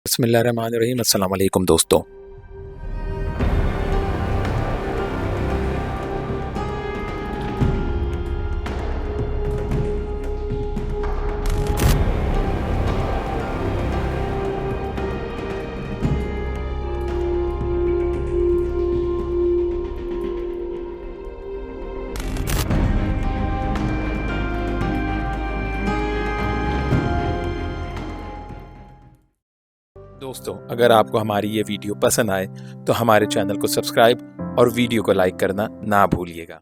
بسم اللہ الرحمن الرحیم۔ السلام علیکم دوستو۔ دوستو اگر آپ کو ہماری یہ ویڈیو پسند آئے تو ہمارے چینل کو سبسکرائب اور ویڈیو کو لائک کرنا نہ بھولیے گا۔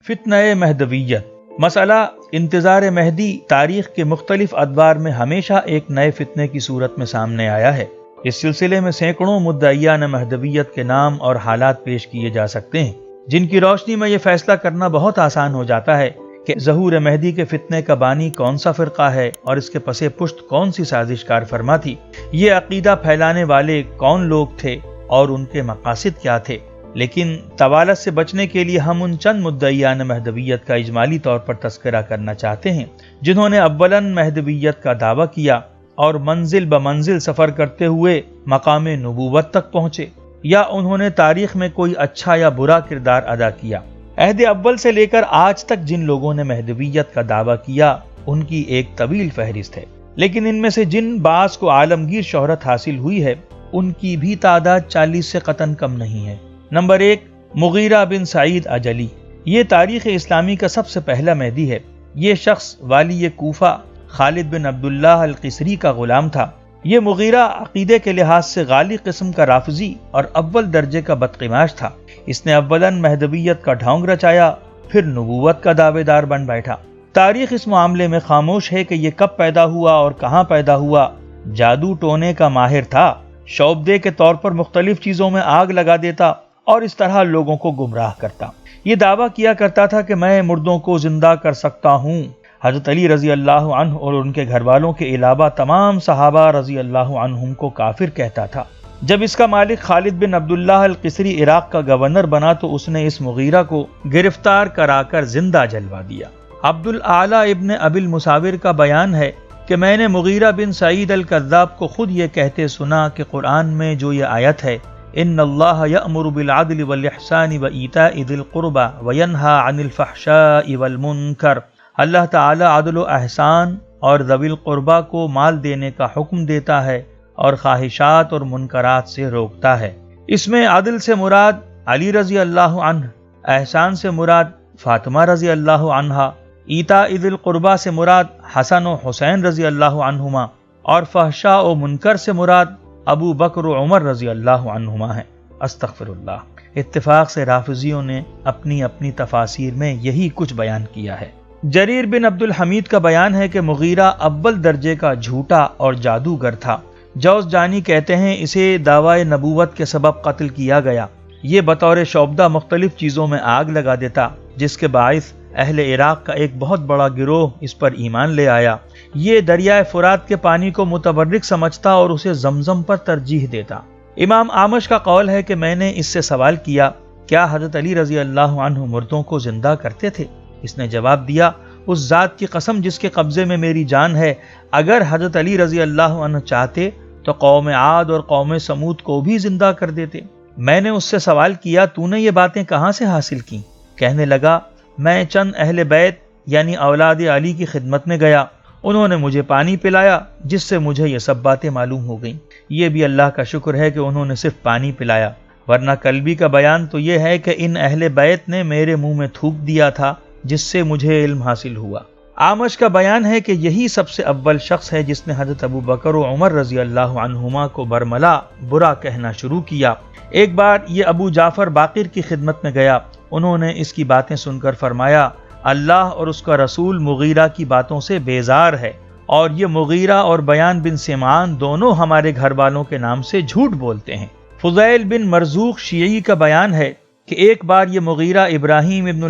فتنہ مہدویت۔ مسئلہ انتظار مہدی تاریخ کے مختلف ادوار میں ہمیشہ ایک نئے فتنے کی صورت میں سامنے آیا ہے۔ اس سلسلے میں سینکڑوں مدعیان مہدویت کے نام اور حالات پیش کیے جا سکتے ہیں، جن کی روشنی میں یہ فیصلہ کرنا بہت آسان ہو جاتا ہے کہ ظہور مہدی کے فتنے کا بانی کون سا فرقہ ہے اور اس کے پس پشت کون سی سازش کار فرما تھی، یہ عقیدہ پھیلانے والے کون لوگ تھے اور ان کے مقاصد کیا تھے۔ لیکن طوالت سے بچنے کے لیے ہم ان چند مدعیان مہدویت کا اجمالی طور پر تذکرہ کرنا چاہتے ہیں جنہوں نے اولاً مہدویت کا دعویٰ کیا اور منزل بمنزل سفر کرتے ہوئے مقام نبوت تک پہنچے، یا انہوں نے تاریخ میں کوئی اچھا یا برا کردار ادا کیا۔ عہد اول سے لے کر آج تک جن لوگوں نے مہدویت کا دعویٰ کیا ان کی ایک طویل فہرست ہے، لیکن ان میں سے جن بعض کو عالمگیر شہرت حاصل ہوئی ہے ان کی بھی تعداد 40 سے قطعاً کم نہیں ہے۔ نمبر 1، مغیرہ بن سعید اجلی۔ یہ تاریخ اسلامی کا سب سے پہلا مہدی ہے۔ یہ شخص والی کوفہ خالد بن عبداللہ القصری کا غلام تھا۔ یہ مغیرہ عقیدے کے لحاظ سے غالی قسم کا رافضی اور اول درجے کا بدقماش تھا۔ اس نے اولاً مہدویت کا ڈھونگ رچایا، پھر نبوت کا دعوے دار بن بیٹھا۔ تاریخ اس معاملے میں خاموش ہے کہ یہ کب پیدا ہوا اور کہاں پیدا ہوا۔ جادو ٹونے کا ماہر تھا، شعبدے کے طور پر مختلف چیزوں میں آگ لگا دیتا اور اس طرح لوگوں کو گمراہ کرتا۔ یہ دعویٰ کیا کرتا تھا کہ میں مردوں کو زندہ کر سکتا ہوں۔ حضرت علی رضی اللہ عنہ اور ان کے گھر والوں کے علاوہ تمام صحابہ رضی اللہ عنہم کو کافر کہتا تھا۔ جب اس کا مالک خالد بن عبداللہ القصری عراق کا گورنر بنا تو اس نے اس مغیرہ کو گرفتار کرا کر زندہ جلوا دیا۔ عبد الاعلی ابن ابی المساور کا بیان ہے کہ میں نے مغیرہ بن سعید الکذاب کو خود یہ کہتے سنا کہ قرآن میں جو یہ آیت ہے، ان اللہ یأمر بالعدل والاحسان وایتاء ذی القربى وینہی عن الفحشاء والمنکر، اللہ تعالی عدل و احسان اور ذوی القربہ کو مال دینے کا حکم دیتا ہے اور خواہشات اور منکرات سے روکتا ہے۔ اس میں عدل سے مراد علی رضی اللہ عنہ، احسان سے مراد فاطمہ رضی اللہ عنہا، ایتاء ذی القربہ سے مراد حسن و حسین رضی اللہ عنہما، اور فحشاء و منکر سے مراد ابو بکر و عمر رضی اللہ عنہما ہیں۔ استغفر اللہ۔ اتفاق سے رافضیوں نے اپنی اپنی تفاسیر میں یہی کچھ بیان کیا ہے۔ جریر بن عبد الحمید کا بیان ہے کہ مغیرہ اول درجے کا جھوٹا اور جادوگر تھا۔ جوز جانی کہتے ہیں اسے دعوی نبوت کے سبب قتل کیا گیا۔ یہ بطور شعبدہ مختلف چیزوں میں آگ لگا دیتا، جس کے باعث اہل عراق کا ایک بہت بڑا گروہ اس پر ایمان لے آیا۔ یہ دریائے فرات کے پانی کو متبرک سمجھتا اور اسے زمزم پر ترجیح دیتا۔ امام اعمش کا قول ہے کہ میں نے اس سے سوال کیا، کیا حضرت علی رضی اللہ عنہ مردوں کو زندہ کرتے تھے؟ اس نے جواب دیا، اس ذات کی قسم جس کے قبضے میں میری جان ہے، اگر حضرت علی رضی اللہ عنہ چاہتے تو قوم عاد اور قوم سمود کو بھی زندہ کر دیتے۔ میں نے اس سے سوال کیا، تو نے یہ باتیں کہاں سے حاصل کی؟ کہنے لگا، میں چند اہل بیت یعنی اولاد علی کی خدمت میں گیا، انہوں نے مجھے پانی پلایا جس سے مجھے یہ سب باتیں معلوم ہو گئیں۔ یہ بھی اللہ کا شکر ہے کہ انہوں نے صرف پانی پلایا، ورنہ کلبی کا بیان تو یہ ہے کہ ان اہل بیت نے میرے منہ میں تھوک دیا تھا جس سے مجھے علم حاصل ہوا۔ اعمش کا بیان ہے کہ یہی سب سے اول شخص ہے جس نے حضرت ابو بکر و عمر رضی اللہ عنہما کو برملا برا کہنا شروع کیا۔ ایک بار یہ ابو جعفر باقر کی خدمت میں گیا، انہوں نے اس کی باتیں سن کر فرمایا، اللہ اور اس کا رسول مغیرہ کی باتوں سے بیزار ہے، اور یہ مغیرہ اور بیان بن سمعان دونوں ہمارے گھر والوں کے نام سے جھوٹ بولتے ہیں۔ فضیل بن مرزوق شیعی کا بیان ہے کہ ایک بار یہ مغیرہ ابراہیم ابن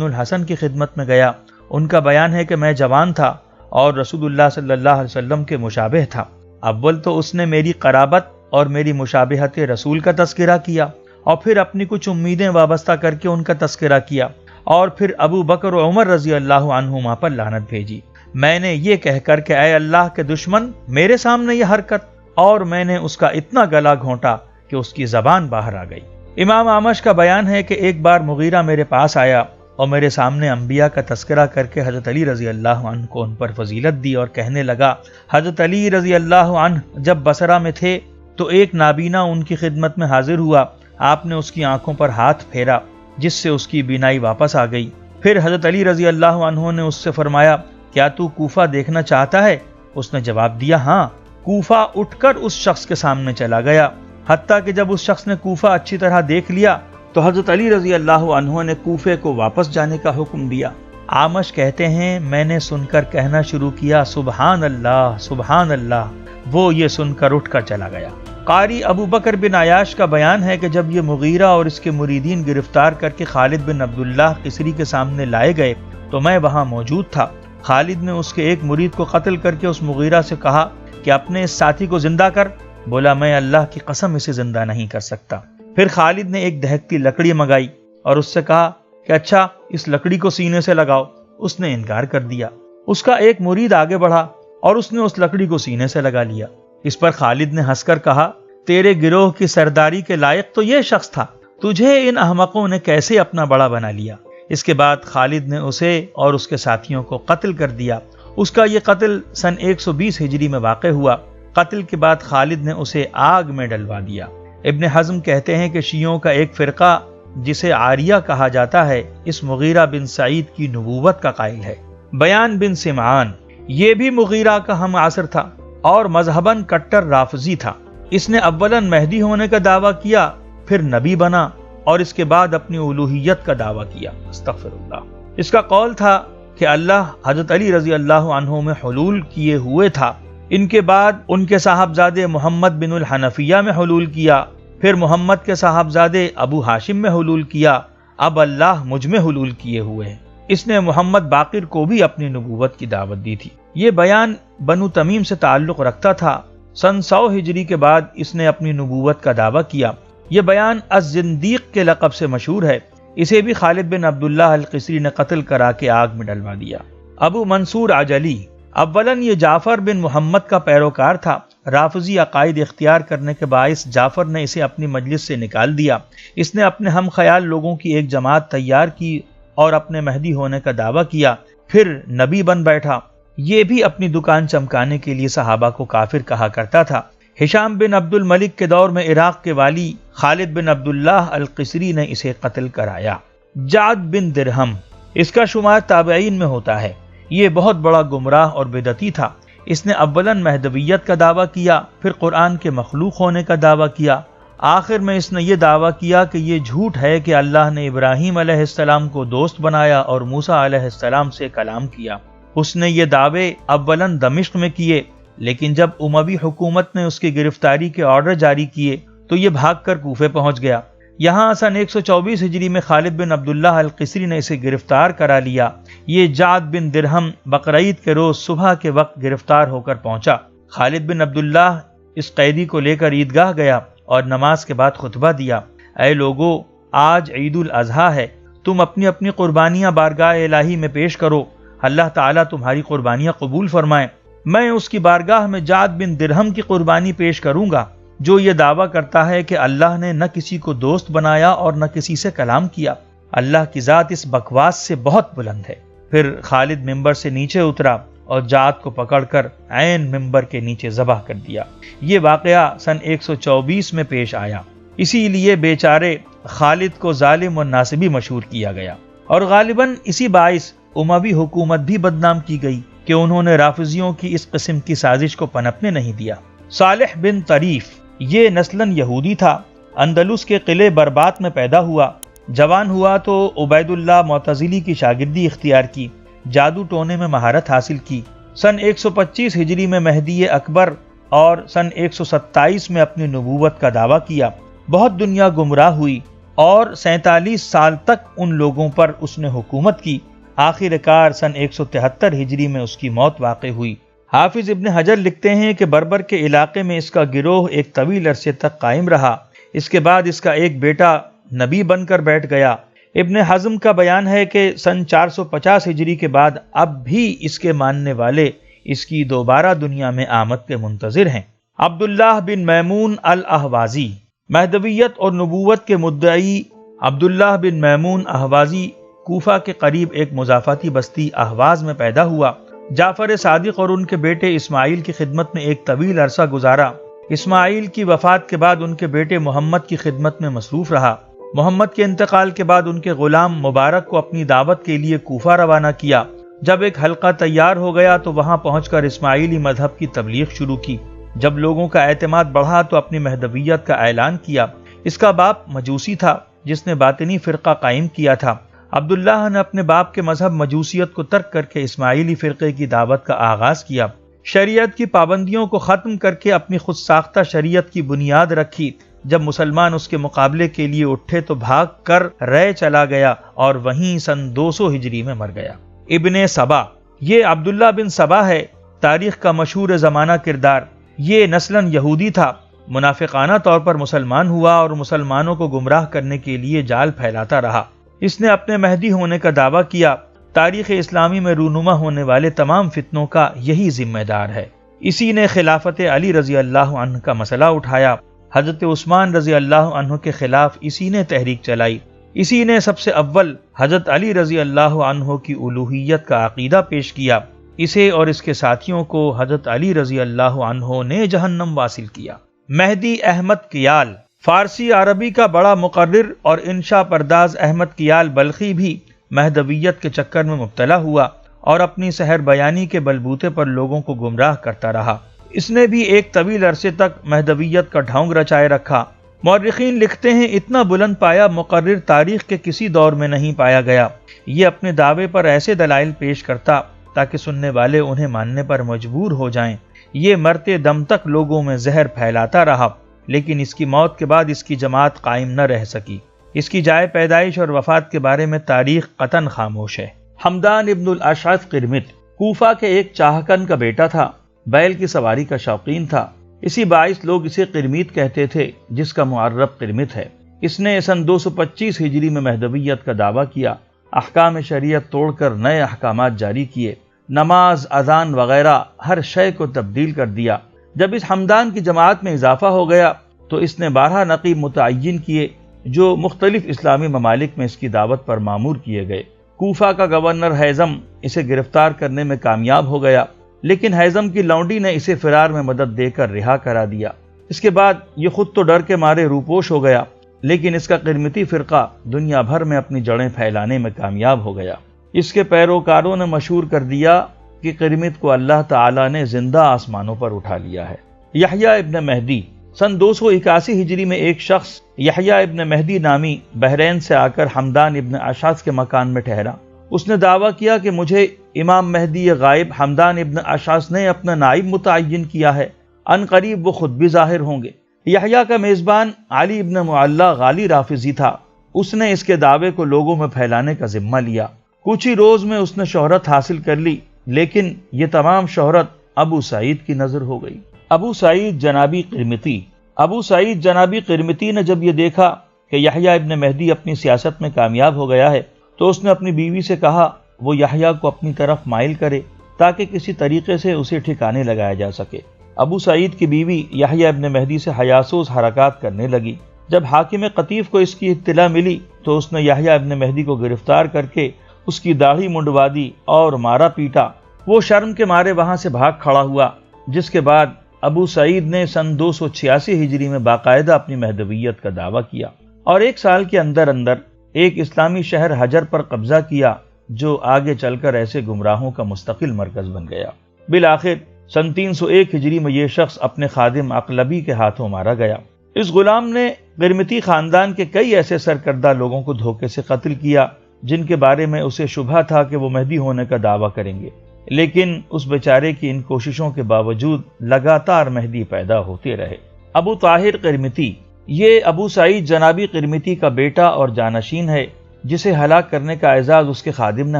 الحسن کی خدمت میں گیا۔ ان کا بیان ہے کہ میں جوان تھا اور رسول اللہ صلی اللہ علیہ وسلم کے مشابہ تھا۔ اول تو اس نے میری قرابت اور میری مشابہت رسول کا تذکرہ کیا، اور پھر اپنی کچھ امیدیں وابستہ کر کے ان کا تذکرہ کیا، اور پھر ابو بکر و عمر رضی اللہ عنہما پر لعنت بھیجی۔ میں نے یہ کہہ کر کہ اے اللہ کے دشمن، میرے سامنے یہ حرکت اور میں نے اس کا اتنا گلا گھونٹا کہ اس کی زبان باہر آ گئی۔ امام اعمش کا بیان ہے کہ ایک بار مغیرہ میرے پاس آیا اور میرے سامنے انبیاء کا تذکرہ کر کے حضرت علی رضی اللہ عنہ کو ان پر فضیلت دی اور کہنے لگا، حضرت علی رضی اللہ عنہ جب بصرہ میں تھے تو ایک نابینا ان کی خدمت میں حاضر ہوا، آپ نے اس کی آنکھوں پر ہاتھ پھیرا جس سے اس کی بینائی واپس آ گئی۔ پھر حضرت علی رضی اللہ عنہ نے اس سے فرمایا، کیا تو کوفہ دیکھنا چاہتا ہے؟ اس نے جواب دیا، ہاں۔ کوفہ اٹھ کر اس شخص کے سامنے چلا گیا، حتیٰ کہ جب اس شخص نے کوفہ اچھی طرح دیکھ لیا تو حضرت علی رضی اللہ عنہ نے کوفے کو واپس جانے کا حکم دیا۔ اعمش کہتے ہیں میں نے سن کر کہنا شروع کیا، سبحان اللہ سبحان اللہ، وہ یہ سن کر اٹھ کر چلا گیا۔ قاری ابو بکر بن عیاش کا بیان ہے کہ جب یہ مغیرہ اور اس کے مریدین گرفتار کر کے خالد بن عبداللہ قصری کے سامنے لائے گئے تو میں وہاں موجود تھا۔ خالد نے اس کے ایک مرید کو قتل کر کے اس مغیرہ سے کہا کہ اپنے اس ساتھی کو زندہ کر۔ بولا، میں اللہ کی قسم اسے زندہ نہیں کر سکتا۔ پھر خالد نے ایک دہکتی لکڑی منگائی اور اس سے کہا کہ اچھا اس لکڑی کو سینے سے لگاؤ۔ اس نے انکار کر دیا۔ اس کا ایک مرید آگے بڑھا اور اس نے اس لکڑی کو سینے سے لگا لیا۔ اس پر خالد نے ہنس کر کہا، تیرے گروہ کی سرداری کے لائق تو یہ شخص تھا، تجھے ان احمقوں نے کیسے اپنا بڑا بنا لیا؟ اس کے بعد خالد نے اسے اور اس کے ساتھیوں کو قتل کر دیا۔ اس کا یہ قتل سن 120 ہجری میں واقع ہوا۔ قتل کے بعد خالد نے اسے آگ میں ڈلوا دیا۔ ابن حزم کہتے ہیں کہ شیعوں کا ایک فرقہ جسے عاریہ کہا جاتا ہے اس مغیرہ بن سعید کی نبوت کا قائل ہے۔ بیان بن سمعان یہ بھی مغیرہ کا ہم عصر تھا اور مذہباً کٹر رافضی تھا۔ اس نے اولاً مہدی ہونے کا دعویٰ کیا، پھر نبی بنا اور اس کے بعد اپنی الوہیت کا دعویٰ کیا۔ استغفر اللہ۔ اس کا قول تھا کہ اللہ حضرت علی رضی اللہ عنہ میں حلول کیے ہوئے تھا، ان کے بعد ان کے صاحبزادے محمد بن الحنفیہ میں حلول کیا، پھر محمد کے صاحبزادے ابو ہاشم میں حلول کیا، اب اللہ مجھ میں حلول کیے ہوئے ہیں۔ اس نے محمد باقر کو بھی اپنی نبوت کی دعوت دی تھی۔ یہ بیان بنو تمیم سے تعلق رکھتا تھا۔ سن 100 ہجری کے بعد اس نے اپنی نبوت کا دعویٰ کیا۔ یہ بیان الزندیق کے لقب سے مشہور ہے۔ اسے بھی خالد بن عبداللہ القصری نے قتل کرا کے آگ میں ڈلوا دیا۔ ابو منصور عجلی اولاً یہ جعفر بن محمد کا پیروکار تھا۔ رافضی عقائد اختیار کرنے کے باعث جعفر نے اسے اپنی مجلس سے نکال دیا۔ اس نے اپنے ہم خیال لوگوں کی ایک جماعت تیار کی اور اپنے مہدی ہونے کا دعویٰ کیا، پھر نبی بن بیٹھا۔ یہ بھی اپنی دکان چمکانے کے لیے صحابہ کو کافر کہا کرتا تھا۔ ہشام بن عبد الملک کے دور میں عراق کے والی خالد بن عبداللہ القصری نے اسے قتل کرایا۔ جعد بن درہم اس کا شمار تابعین میں ہوتا ہے۔ یہ بہت بڑا گمراہ اور بدعتی تھا۔ اس نے اولاً مہدویت کا دعویٰ کیا، پھر قرآن کے مخلوق ہونے کا دعویٰ کیا، آخر میں اس نے یہ دعویٰ کیا کہ یہ جھوٹ ہے کہ اللہ نے ابراہیم علیہ السلام کو دوست بنایا اور موسیٰ علیہ السلام سے کلام کیا۔ اس نے یہ دعوے اولاً دمشق میں کیے، لیکن جب اموی حکومت نے اس کی گرفتاری کے آرڈر جاری کیے تو یہ بھاگ کر کوفے پہنچ گیا۔ یہاں سن 124 ہجری میں خالد بن عبداللہ القصری نے اسے گرفتار کرا لیا۔ یہ جعد بن درہم بقرعید کے روز صبح کے وقت گرفتار ہو کر پہنچا۔ خالد بن عبداللہ اس قیدی کو لے کر عیدگاہ گیا اور نماز کے بعد خطبہ دیا، اے لوگو، آج عید الاضحیٰ ہے، تم اپنی اپنی قربانیاں بارگاہ الہی میں پیش کرو، اللہ تعالیٰ تمہاری قربانیاں قبول فرمائے۔ میں اس کی بارگاہ میں جعد بن درہم کی قربانی پیش کروں گا جو یہ دعویٰ کرتا ہے کہ اللہ نے نہ کسی کو دوست بنایا اور نہ کسی سے کلام کیا۔ اللہ کی ذات اس بکواس سے بہت بلند ہے۔ پھر خالد ممبر سے نیچے اترا اور جعد کو پکڑ کر عین ممبر کے نیچے ذبح کر دیا۔ یہ واقعہ سن 124 میں پیش آیا، اسی لیے بیچارے خالد کو ظالم و ناصبی مشہور کیا گیا، اور غالباً اسی باعث اموی حکومت بھی بدنام کی گئی کہ انہوں نے رافضیوں کی اس قسم کی سازش کو پنپنے نہیں دیا۔ صالح بن طریف یہ نسلاً یہودی تھا، اندلس کے قلعے بربات میں پیدا ہوا۔ جوان ہوا تو عبید اللہ معتزلی کی شاگردی اختیار کی، جادو ٹونے میں مہارت حاصل کی۔ سن 125 ہجری میں مہدی اکبر اور سن 127 میں اپنی نبوت کا دعویٰ کیا۔ بہت دنیا گمراہ ہوئی اور 47 سال تک ان لوگوں پر اس نے حکومت کی۔ آخر کار سن 173 ہجری میں اس کی موت واقع ہوئی۔ حافظ ابن حجر لکھتے ہیں کہ بربر کے علاقے میں اس کا گروہ ایک طویل عرصے تک قائم رہا۔ اس کے بعد اس کا ایک بیٹا نبی بن کر بیٹھ گیا۔ ابن حزم کا بیان ہے کہ سن 450 ہجری کے بعد اب بھی اس کے ماننے والے اس کی دوبارہ دنیا میں آمد کے منتظر ہیں۔ عبداللہ بن میمون الاہوازی، مہدویت اور نبوت کے مدعی عبداللہ بن میمون اہوازی کوفہ کے قریب ایک مضافاتی بستی اہواز میں پیدا ہوا۔ جعفر صادق اور ان کے بیٹے اسماعیل کی خدمت میں ایک طویل عرصہ گزارا۔ اسماعیل کی وفات کے بعد ان کے بیٹے محمد کی خدمت میں مصروف رہا۔ محمد کے انتقال کے بعد ان کے غلام مبارک کو اپنی دعوت کے لیے کوفہ روانہ کیا۔ جب ایک حلقہ تیار ہو گیا تو وہاں پہنچ کر اسماعیلی مذہب کی تبلیغ شروع کی۔ جب لوگوں کا اعتماد بڑھا تو اپنی مہدویت کا اعلان کیا۔ اس کا باپ مجوسی تھا جس نے باطنی فرقہ قائم کیا تھا۔ عبداللہ نے اپنے باپ کے مذہب مجوسیت کو ترک کر کے اسماعیلی فرقے کی دعوت کا آغاز کیا۔ شریعت کی پابندیوں کو ختم کر کے اپنی خود ساختہ شریعت کی بنیاد رکھی۔ جب مسلمان اس کے مقابلے کے لیے اٹھے تو بھاگ کر رے چلا گیا اور وہیں سن 200 ہجری میں مر گیا۔ ابن سبا، یہ عبداللہ بن سبا ہے، تاریخ کا مشہور زمانہ کردار۔ یہ نسلاً یہودی تھا، منافقانہ طور پر مسلمان ہوا اور مسلمانوں کو گمراہ کرنے کے لیے جال پھیلاتا رہا۔ اس نے اپنے مہدی ہونے کا دعویٰ کیا۔ تاریخ اسلامی میں رونما ہونے والے تمام فتنوں کا یہی ذمہ دار ہے۔ اسی نے خلافت علی رضی اللہ عنہ کا مسئلہ اٹھایا۔ حضرت عثمان رضی اللہ عنہ کے خلاف اسی نے تحریک چلائی۔ اسی نے سب سے اول حضرت علی رضی اللہ عنہ کی الوہیت کا عقیدہ پیش کیا۔ اسے اور اس کے ساتھیوں کو حضرت علی رضی اللہ عنہ نے جہنم واصل کیا۔ مہدی احمد کیال، فارسی عربی کا بڑا مقرر اور انشا پرداز احمد کیال بلخی بھی مہدویت کے چکر میں مبتلا ہوا اور اپنی سحر بیانی کے بلبوتے پر لوگوں کو گمراہ کرتا رہا۔ اس نے بھی ایک طویل عرصے تک مہدویت کا ڈھونگ رچائے رکھا۔ مورخین لکھتے ہیں اتنا بلند پایا مقرر تاریخ کے کسی دور میں نہیں پایا گیا۔ یہ اپنے دعوے پر ایسے دلائل پیش کرتا تاکہ سننے والے انہیں ماننے پر مجبور ہو جائیں۔ یہ مرتے دم تک لوگوں میں زہر پھیلاتا رہا، لیکن اس کی موت کے بعد اس کی جماعت قائم نہ رہ سکی۔ اس کی جائے پیدائش اور وفات کے بارے میں تاریخ قطعاً خاموش ہے۔ حمدان ابن الاشعث قرمط کوفہ کے ایک چاہکن کا بیٹا تھا، بیل کی سواری کا شوقین تھا۔ اسی باعث لوگ اسے قرمیت کہتے تھے، جس کا معرب قرمط ہے۔ اس نے سن 225 ہجری میں مہدویت کا دعویٰ کیا، احکام شریعت توڑ کر نئے احکامات جاری کیے، نماز، اذان وغیرہ ہر شے کو تبدیل کر دیا۔ جب اس حمدان کی جماعت میں اضافہ ہو گیا تو اس نے 12 نقیب متعین کیے جو مختلف اسلامی ممالک میں اس کی دعوت پر مامور کیے گئے۔ کوفہ کا گورنر حیزم اسے گرفتار کرنے میں کامیاب ہو گیا، لیکن حیزم کی لونڈی نے اسے فرار میں مدد دے کر رہا کرا دیا۔ اس کے بعد یہ خود تو ڈر کے مارے روپوش ہو گیا، لیکن اس کا قرمطی فرقہ دنیا بھر میں اپنی جڑیں پھیلانے میں کامیاب ہو گیا۔ اس کے پیروکاروں نے مشہور کر دیا کہ قرمط کو اللہ تعالیٰ نے زندہ آسمانوں پر اٹھا لیا ہے۔ یحییٰ ابن مہدی، سن 281 ہجری میں ایک شخص یحییٰ ابن مہدی نامی بحرین سے آ کر حمدان ابن اشعث کے مکان میں ٹھہرا۔ اس نے دعویٰ کیا کہ مجھے امام مہدی غائب حمدان ابن اشعث نے اپنا نائب متعین کیا ہے، ان قریب وہ خود بھی ظاہر ہوں گے۔ یحییٰ کا میزبان علی ابن معلی غالی رافضی تھا۔ اس نے اس کے دعوے کو لوگوں میں پھیلانے کا ذمہ لیا۔ کچھ ہی روز میں اس نے شہرت حاصل کر لی، لیکن یہ تمام شہرت ابو سعید کی نظر ہو گئی۔ ابو سعید جنابی قرمطی، ابو سعید جنابی قرمطی نے جب یہ دیکھا کہ یحییٰ ابن مہدی اپنی سیاست میں کامیاب ہو گیا ہے تو اس نے اپنی بیوی سے کہا وہ یحییٰ کو اپنی طرف مائل کرے تاکہ کسی طریقے سے اسے ٹھکانے لگایا جا سکے۔ ابو سعید کی بیوی یحییٰ ابن مہدی سے حیاسوس حرکات کرنے لگی۔ جب حاکم قطیف کو اس کی اطلاع ملی تو اس نے یحییٰ ابن مہدی کو گرفتار کر کے اس کی داڑھی منڈوا دی اور مارا پیٹا۔ وہ شرم کے مارے وہاں سے بھاگ کھڑا ہوا، جس کے بعد ابو سعید نے سن 286 ہجری میں باقاعدہ اپنی مہدویت کا دعویٰ کیا اور ایک سال کے اندر اندر ایک اسلامی شہر حجر پر قبضہ کیا، جو آگے چل کر ایسے گمراہوں کا مستقل مرکز بن گیا۔ بالآخر سن 301 ہجری میں یہ شخص اپنے خادم اقلبی کے ہاتھوں مارا گیا۔ اس غلام نے قرمطی خاندان کے کئی ایسے سرکردہ لوگوں کو دھوکے سے قتل کیا جن کے بارے میں اسے شبہ تھا کہ وہ مہدی ہونے کا دعویٰ کریں گے، لیکن اس بیچارے کی ان کوششوں کے باوجود لگاتار مہدی پیدا ہوتے رہے۔ ابو طاہر قرمطی، یہ ابو سعید جنابی قرمطی کا بیٹا اور جانشین ہے جسے ہلاک کرنے کا اعزاز اس کے خادم نے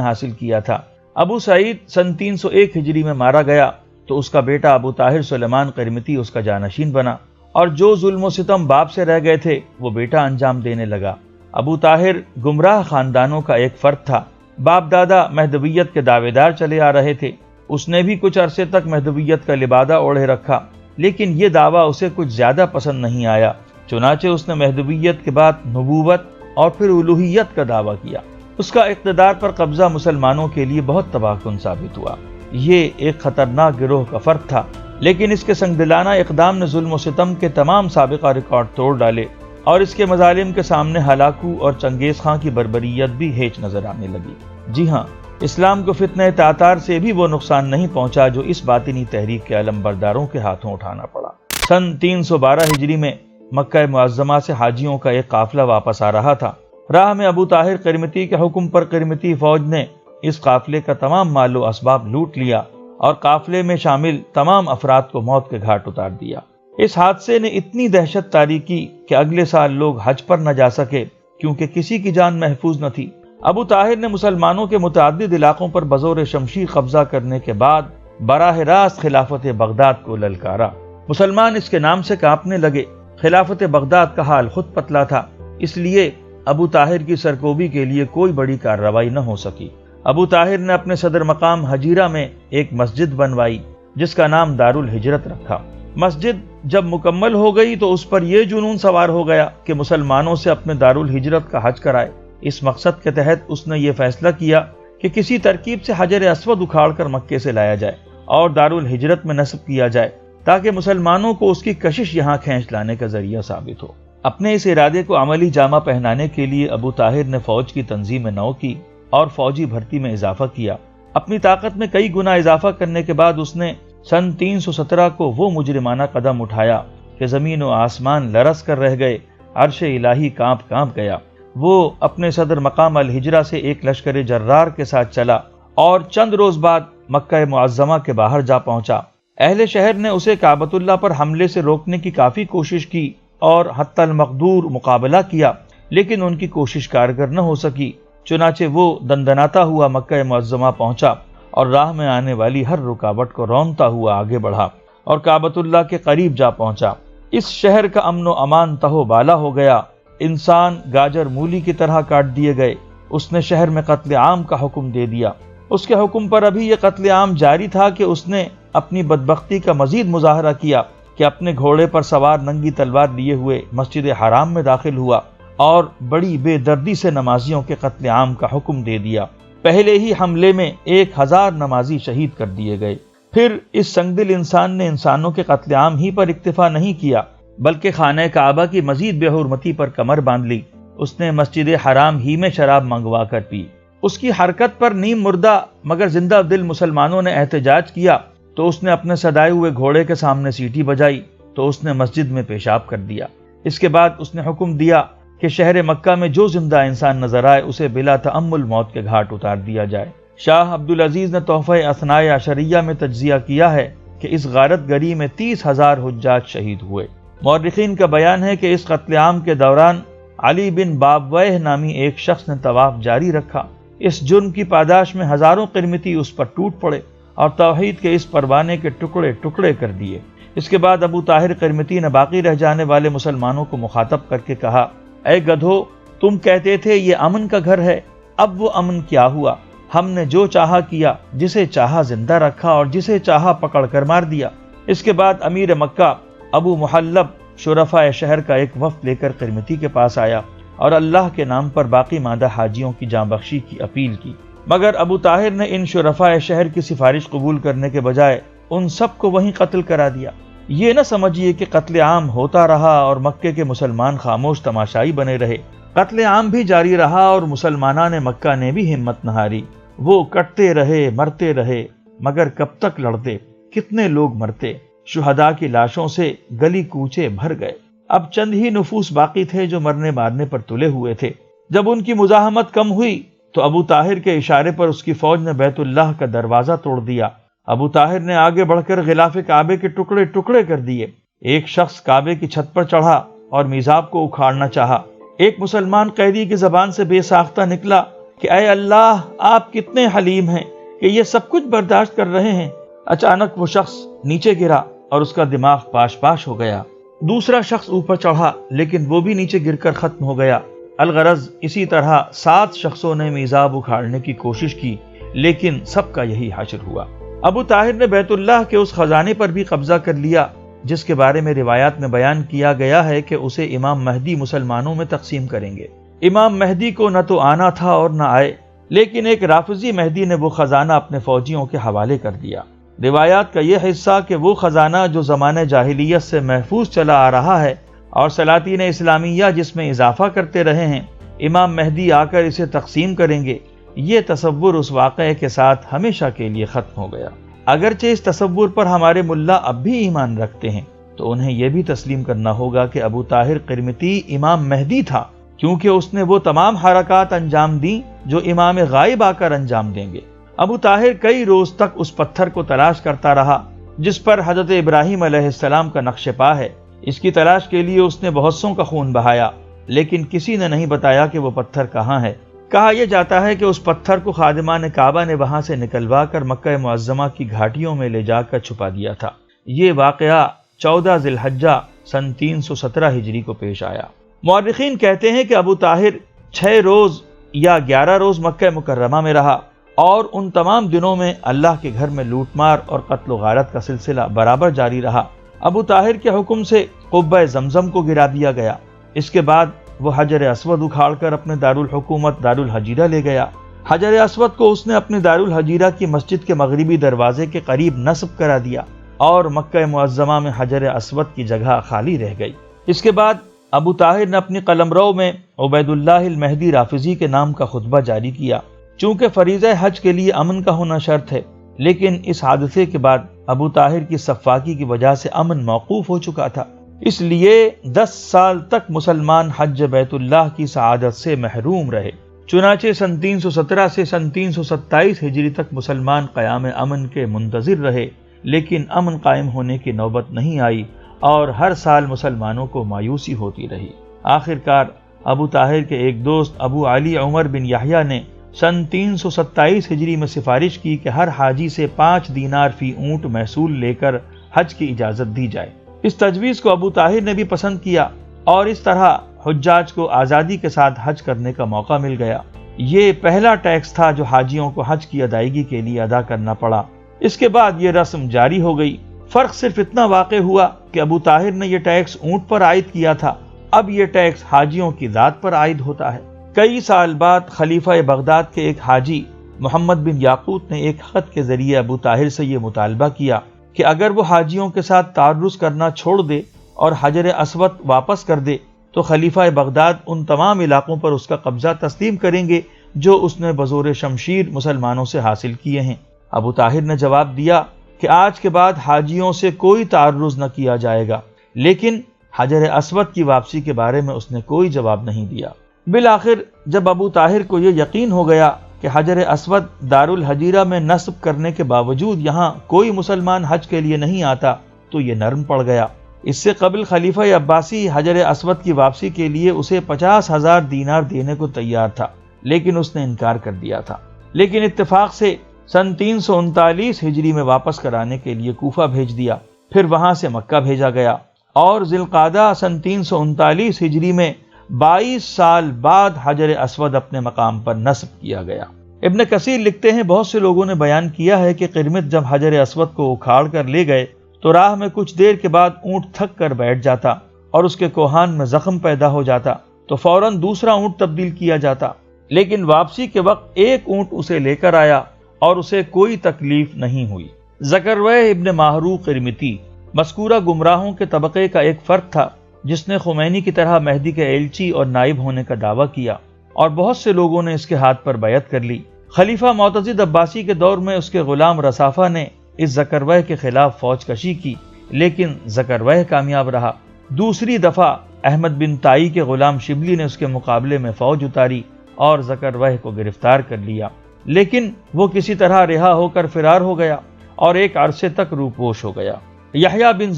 حاصل کیا تھا۔ ابو سعید سن 301 ہجری میں مارا گیا تو اس کا بیٹا ابو طاہر سلیمان قرمطی اس کا جانشین بنا، اور جو ظلم و ستم باپ سے رہ گئے تھے وہ بیٹا انجام دینے لگا۔ ابو طاہر گمراہ خاندانوں کا ایک فرد تھا۔ باپ دادا مہدویت کے دعوے دار چلے آ رہے تھے۔ اس نے بھی کچھ عرصے تک مہدویت کا لبادہ اوڑھے رکھا، لیکن یہ دعویٰ اسے کچھ زیادہ پسند نہیں آیا، چنانچہ اس نے مہدویت کے بعد نبوت اور پھر الوہیت کا دعویٰ کیا۔ اس کا اقتدار پر قبضہ مسلمانوں کے لیے بہت تباہ کن ثابت ہوا۔ یہ ایک خطرناک گروہ کا فرد تھا، لیکن اس کے سنگدلانہ اقدام نے ظلم و ستم کے تمام سابقہ ریکارڈ توڑ ڈالے اور اس کے مظالم کے سامنے ہلاکو اور چنگیز خان کی بربریت بھی ہیچ نظر آنے لگی۔ جی ہاں، اسلام کو فتنہ تاتار سے بھی وہ نقصان نہیں پہنچا جو اس باطنی تحریک کے علم برداروں کے ہاتھوں اٹھانا پڑا۔ سن 312 ہجری میں مکہ معظمہ سے حاجیوں کا ایک قافلہ واپس آ رہا تھا۔ راہ میں ابو طاہر قرمطی کے حکم پر قرمطی فوج نے اس قافلے کا تمام مال و اسباب لوٹ لیا اور قافلے میں شامل تمام افراد کو موت کے گھاٹ اتار دیا۔ اس حادثے نے اتنی دہشت طاری کی کہ اگلے سال لوگ حج پر نہ جا سکے کیونکہ کسی کی جان محفوظ نہ تھی۔ ابو طاہر نے مسلمانوں کے متعدد علاقوں پر بزور شمشیر قبضہ کرنے کے بعد براہ راست خلافت بغداد کو للکارا۔ مسلمان اس کے نام سے کانپنے لگے۔ خلافت بغداد کا حال خود پتلا تھا، اس لیے ابو طاہر کی سرکوبی کے لیے کوئی بڑی کارروائی نہ ہو سکی۔ ابو طاہر نے اپنے صدر مقام حجیرہ میں ایک مسجد بنوائی جس کا نام دارالہجرت رکھا۔ مسجد جب مکمل ہو گئی تو اس پر یہ جنون سوار ہو گیا کہ مسلمانوں سے اپنے دارالہجرت کا حج کرائے۔ اس مقصد کے تحت اس نے یہ فیصلہ کیا کہ کسی ترکیب سے حجر اسود اکھاڑ کر مکے سے لایا جائے اور دارالہجرت میں نصب کیا جائے تاکہ مسلمانوں کو اس کی کشش یہاں کھینچ لانے کا ذریعہ ثابت ہو۔ اپنے اس ارادے کو عملی جامہ پہنانے کے لیے ابو طاہر نے فوج کی تنظیم نو کی اور فوجی بھرتی میں اضافہ کیا۔ اپنی طاقت میں کئی گنا اضافہ کرنے کے بعد اس نے سن 317 کو وہ مجرمانہ قدم اٹھایا کہ زمین و آسمان لرز کر رہ گئے، عرش الہی کانپ گیا۔ وہ اپنے صدر مقام الہجرہ سے ایک لشکر جرار کے ساتھ چلا اور چند روز بعد مکہ معظمہ کے باہر جا پہنچا۔ اہل شہر نے اسے کعبۃ اللہ پر حملے سے روکنے کی کافی کوشش کی اور حتی المقدور مقابلہ کیا، لیکن ان کی کوشش کارگر نہ ہو سکی۔ چنانچہ وہ دندناتا ہوا مکہ معظمہ پہنچا اور راہ میں آنے والی ہر رکاوٹ کو رونتا ہوا آگے بڑھا اور کعبۃ اللہ کے قریب جا پہنچا۔ اس شہر کا امن و امان تہو بالا ہو گیا، انسان گاجر مولی کی طرح کاٹ دیے گئے۔ اس نے شہر میں قتل عام کا حکم دے دیا۔ اس کے حکم پر ابھی یہ قتل عام جاری تھا کہ اس نے اپنی بدبختی کا مزید مظاہرہ کیا کہ اپنے گھوڑے پر سوار ننگی تلوار لیے ہوئے مسجد حرام میں داخل ہوا اور بڑی بے دردی سے نمازیوں کے قتل عام کا حکم دے دیا۔ پہلے ہی حملے میں 1000 نمازی شہید کر دیے گئے۔ پھر اس سنگدل انسان نے انسانوں کے قتل عام ہی پر اکتفا نہیں کیا بلکہ خانہ کعبہ کی مزید بے حرمتی پر کمر باندھ لی۔ اس نے مسجد حرام ہی میں شراب منگوا کر پی۔ اس کی حرکت پر نیم مردہ مگر زندہ دل مسلمانوں نے احتجاج کیا تو اس نے اپنے سدائے ہوئے گھوڑے کے سامنے سیٹی بجائی تو اس نے مسجد میں پیشاب کر دیا۔ اس کے بعد اس نے حکم دیا کہ شہر مکہ میں جو زندہ انسان نظر آئے اسے بلا تأمل موت کے گھاٹ اتار دیا جائے۔ شاہ عبدالعزیز نے تحفہ اثناء عشریہ میں تجزیہ کیا ہے کہ اس غارت گری میں 30,000 حجاج شہید ہوئے۔ مورخین کا بیان ہے کہ اس قتل عام کے دوران علی بن بابویہ نامی ایک شخص نے طواف جاری رکھا۔ اس جرم کی پاداش میں ہزاروں قرمطی اس پر ٹوٹ پڑے اور توحید کے اس پروانے کے ٹکڑے ٹکڑے کر دیے۔ اس کے بعد ابو طاہر قرمطی نے باقی رہ جانے والے مسلمانوں کو مخاطب کر کے کہا، اے گدھو، تم کہتے تھے یہ امن کا گھر ہے، اب وہ امن کیا ہوا؟ ہم نے جو چاہا کیا، جسے چاہا زندہ رکھا اور جسے چاہا پکڑ کر مار دیا۔ اس کے بعد امیر مکہ ابو محلب شرفاء شہر کا ایک وفد لے کر قرمطی کے پاس آیا اور اللہ کے نام پر باقی ماندہ حاجیوں کی جاں بخشی کی اپیل کی، مگر ابو طاہر نے ان شرفاء شہر کی سفارش قبول کرنے کے بجائے ان سب کو وہیں قتل کرا دیا۔ یہ نہ سمجھیے کہ قتل عام ہوتا رہا اور مکے کے مسلمان خاموش تماشائی بنے رہے۔ قتل عام بھی جاری رہا اور مسلمانان مکہ نے بھی ہمت نہ ہاری۔ وہ کٹتے رہے، مرتے رہے، مگر کب تک لڑتے؟ کتنے لوگ مرتے؟ شہداء کی لاشوں سے گلی کوچے بھر گئے۔ اب چند ہی نفوس باقی تھے جو مرنے مارنے پر تلے ہوئے تھے۔ جب ان کی مزاحمت کم ہوئی تو ابو طاہر کے اشارے پر اس کی فوج نے بیت اللہ کا دروازہ توڑ دیا۔ ابو طاہر نے آگے بڑھ کر غلاف کعبے کے ٹکڑے ٹکڑے کر دیے۔ ایک شخص کعبے کی چھت پر چڑھا اور میزاب کو اکھاڑنا چاہا۔ ایک مسلمان قیدی کی زبان سے بے ساختہ نکلا کہ اے اللہ، آپ کتنے حلیم ہیں کہ یہ سب کچھ برداشت کر رہے ہیں۔ اچانک وہ شخص نیچے گرا اور اس کا دماغ پاش پاش ہو گیا۔ دوسرا شخص اوپر چڑھا لیکن وہ بھی نیچے گر کر ختم ہو گیا۔ الغرض اسی طرح 7 شخصوں نے میزاب اکھاڑنے کی کوشش کی لیکن سب کا یہی حشر ہوا۔ ابو طاہر نے بیت اللہ کے اس خزانے پر بھی قبضہ کر لیا جس کے بارے میں روایات میں بیان کیا گیا ہے کہ اسے امام مہدی مسلمانوں میں تقسیم کریں گے۔ امام مہدی کو نہ تو آنا تھا اور نہ آئے، لیکن ایک رافضی مہدی نے وہ خزانہ اپنے فوجیوں کے حوالے کر دیا۔ روایات کا یہ حصہ کہ وہ خزانہ جو زمانہ جاہلیت سے محفوظ چلا آ رہا ہے اور سلاطین اسلامیہ جس میں اضافہ کرتے رہے ہیں، امام مہدی آ کر اسے تقسیم کریں گے، یہ تصور اس واقعے کے ساتھ ہمیشہ کے لیے ختم ہو گیا۔ اگرچہ اس تصور پر ہمارے ملا اب بھی ایمان رکھتے ہیں، تو انہیں یہ بھی تسلیم کرنا ہوگا کہ ابو طاہر قرمطی امام مہدی تھا، کیونکہ اس نے وہ تمام حرکات انجام دیں جو امام غائب آ کر انجام دیں گے۔ ابو طاہر کئی روز تک اس پتھر کو تلاش کرتا رہا جس پر حضرت ابراہیم علیہ السلام کا نقش پا ہے۔ اس کی تلاش کے لیے اس نے بہت سوں کا خون بہایا، لیکن کسی نے نہیں بتایا کہ وہ پتھر کہاں ہے۔ کہا یہ جاتا ہے کہ اس پتھر کو خادمان کعبہ نے وہاں سے نکلوا کر مکہ معظمہ کی گھاٹیوں میں لے جا کر چھپا دیا تھا۔ یہ واقعہ 14 ذی الحجہ سن 317 ہجری کو پیش آیا۔ مورخین کہتے ہیں کہ ابو طاہر 6 روز یا 11 روز مکہ مکرمہ میں رہا، اور ان تمام دنوں میں اللہ کے گھر میں لوٹ مار اور قتل و غارت کا سلسلہ برابر جاری رہا۔ ابو طاہر کے حکم سے قبہ زمزم کو گرا دیا گیا۔ اس کے بعد وہ حجر اسود اکھاڑ کر اپنے دارالحکومت دارالحجیرہ لے گیا۔ حجر اسود کو اس نے اپنے دارالحجیرہ کی مسجد کے مغربی دروازے کے قریب نصب کرا دیا، اور مکہ معظمہ میں حجر اسود کی جگہ خالی رہ گئی۔ اس کے بعد ابو طاہر نے اپنی قلمرو میں عبید اللہ المہدی رافضی کے نام کا خطبہ جاری کیا۔ چونکہ فریضہ حج کے لیے امن کا ہونا شرط ہے، لیکن اس حادثے کے بعد ابو طاہر کی سفاکی کی وجہ سے امن موقوف ہو چکا تھا، اس لیے 10 سال تک مسلمان حج بیت اللہ کی سعادت سے محروم رہے۔ چنانچہ سن 317 سے سن 327 ہجری تک مسلمان قیام امن کے منتظر رہے، لیکن امن قائم ہونے کی نوبت نہیں آئی اور ہر سال مسلمانوں کو مایوسی ہوتی رہی۔ آخرکار ابو طاہر کے ایک دوست ابو علی عمر بن یحییٰ نے سن 327 ہجری میں سفارش کی کہ ہر حاجی سے 5 دینار فی اونٹ محصول لے کر حج کی اجازت دی جائے۔ اس تجویز کو ابو طاہر نے بھی پسند کیا، اور اس طرح حجاج کو آزادی کے ساتھ حج کرنے کا موقع مل گیا۔ یہ پہلا ٹیکس تھا جو حاجیوں کو حج کی ادائیگی کے لیے ادا کرنا پڑا۔ اس کے بعد یہ رسم جاری ہو گئی۔ فرق صرف اتنا واقع ہوا کہ ابو طاہر نے یہ ٹیکس اونٹ پر عائد کیا تھا، اب یہ ٹیکس حاجیوں کی ذات پر عائد ہوتا ہے۔ کئی سال بعد خلیفہ بغداد کے ایک حاجی محمد بن یاقوت نے ایک خط کے ذریعے ابو طاہر سے یہ مطالبہ کیا کہ اگر وہ حاجیوں کے ساتھ تعرض کرنا چھوڑ دے اور حجر اسود واپس کر دے تو خلیفہ بغداد ان تمام علاقوں پر اس کا قبضہ تسلیم کریں گے جو اس نے بزور شمشیر مسلمانوں سے حاصل کیے ہیں۔ ابو طاہر نے جواب دیا کہ آج کے بعد حاجیوں سے کوئی تعرض نہ کیا جائے گا، لیکن حجر اسود کی واپسی کے بارے میں اس نے کوئی جواب نہیں دیا۔ بالآخر جب ابو طاہر کو یہ یقین ہو گیا کہ حجر اسود دارالحجیرہ میں نصب کرنے کے باوجود یہاں کوئی مسلمان حج کے لیے نہیں آتا، تو یہ نرم پڑ گیا۔ اس سے قبل خلیفہ عباسی حجر اسود کی واپسی کے لیے اسے 50,000 دینار دینے کو تیار تھا، لیکن اس نے انکار کر دیا تھا۔ لیکن اتفاق سے سن 339 ہجری میں واپس کرانے کے لیے کوفہ بھیج دیا، پھر وہاں سے مکہ بھیجا گیا، اور ذی القعدہ سن 339 ہجری میں 22 سال بعد حجر اسود اپنے مقام پر نصب کیا گیا۔ ابن کثیر لکھتے ہیں بہت سے لوگوں نے بیان کیا ہے کہ قرمط جب حجر اسود کو اکھاڑ کر لے گئے تو راہ میں کچھ دیر کے بعد اونٹ تھک کر بیٹھ جاتا اور اس کے کوہان میں زخم پیدا ہو جاتا تو فوراً دوسرا اونٹ تبدیل کیا جاتا، لیکن واپسی کے وقت ایک اونٹ اسے لے کر آیا اور اسے کوئی تکلیف نہیں ہوئی۔ زکرویہ ابن ماہروق قرمطی مذکورہ گمراہوں کے طبقے کا ایک فرد تھا جس نے خمینی کی طرح مہدی کے ایلچی اور نائب ہونے کا دعویٰ کیا، اور بہت سے لوگوں نے اس کے ہاتھ پر بیعت کر لی۔ خلیفہ معتضد عباسی کے دور میں اس کے غلام رصافہ نے اس زکرویہ کے خلاف فوج کشی کی، لیکن زکرویہ کامیاب رہا۔ دوسری دفعہ احمد بن تائی کے غلام شبلی نے اس کے مقابلے میں فوج اتاری اور زکرویہ کو گرفتار کر لیا، لیکن وہ کسی طرح رہا ہو کر فرار ہو گیا اور ایک عرصے تک روپوش ہو گیا۔ یحییٰ بن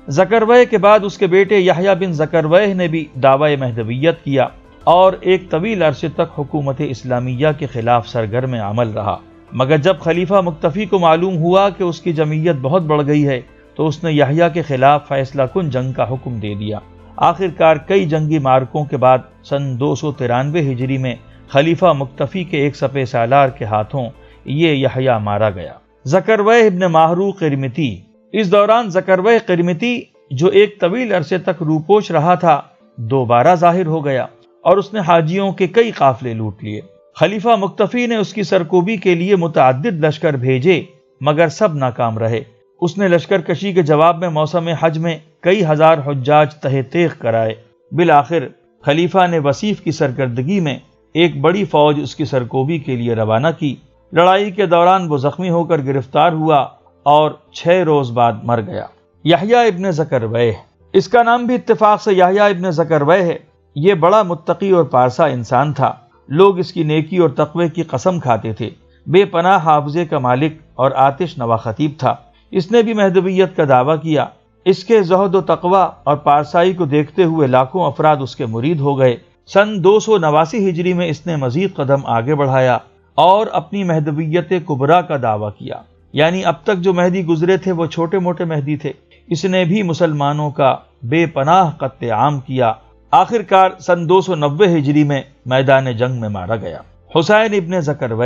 زکرویہ کے بعد اس کے بیٹے یحییٰ بن زکرویہ نے بھی دعوی مہدویت کیا اور ایک طویل عرصے تک حکومت اسلامیہ کے خلاف سرگرم عمل رہا، مگر جب خلیفہ مکتفی کو معلوم ہوا کہ اس کی جمعیت بہت بڑھ گئی ہے تو اس نے یحییٰ کے خلاف فیصلہ کن جنگ کا حکم دے دیا۔ آخرکار کئی جنگی مارکوں کے بعد سن 293 ہجری میں خلیفہ مکتفی کے ایک سپہ سالار کے ہاتھوں یہ یحییٰ مارا گیا۔ زکرویہ ابن ماہروق قرمطی اس دوران زکروہ قرمطی جو ایک طویل عرصے تک روپوش رہا تھا دوبارہ ظاہر ہو گیا اور اس نے حاجیوں کے کئی قافلے لوٹ لیے۔ خلیفہ مکتفی نے اس کی سرکوبی کے لیے متعدد لشکر بھیجے مگر سب ناکام رہے۔ اس نے لشکر کشی کے جواب میں موسم حج میں کئی ہزار حجاج تہ تیغ کرائے۔ بالآخر خلیفہ نے وصیف کی سرکردگی میں ایک بڑی فوج اس کی سرکوبی کے لیے روانہ کی۔ لڑائی کے دوران وہ زخمی ہو کر گرفتار ہوا اور 6 روز بعد مر گیا۔ یحییٰ ابن زکروہ، اس کا نام بھی اتفاق سے یحییٰ ابن زکروہ ہے۔ یہ بڑا متقی اور پارسا انسان تھا۔ لوگ اس کی نیکی اور تقوی کی قسم کھاتے تھے۔ بے پناہ حافظے کا مالک اور آتش نوا خطیب تھا۔ اس نے بھی مہدویت کا دعویٰ کیا۔ اس کے زہد و تقوی اور پارسائی کو دیکھتے ہوئے لاکھوں افراد اس کے مرید ہو گئے۔ سن 289 ہجری میں اس نے مزید قدم آگے بڑھایا اور اپنی مہدویت کبریٰ کا دعویٰ کیا، یعنی اب تک جو مہدی گزرے تھے وہ چھوٹے موٹے مہدی تھے۔ اس نے بھی مسلمانوں کا بے پناہ قتل عام کیا۔ آخر کار سن 290 ہجری میں میدان جنگ میں مارا گیا۔ حسین ابن زکروہ،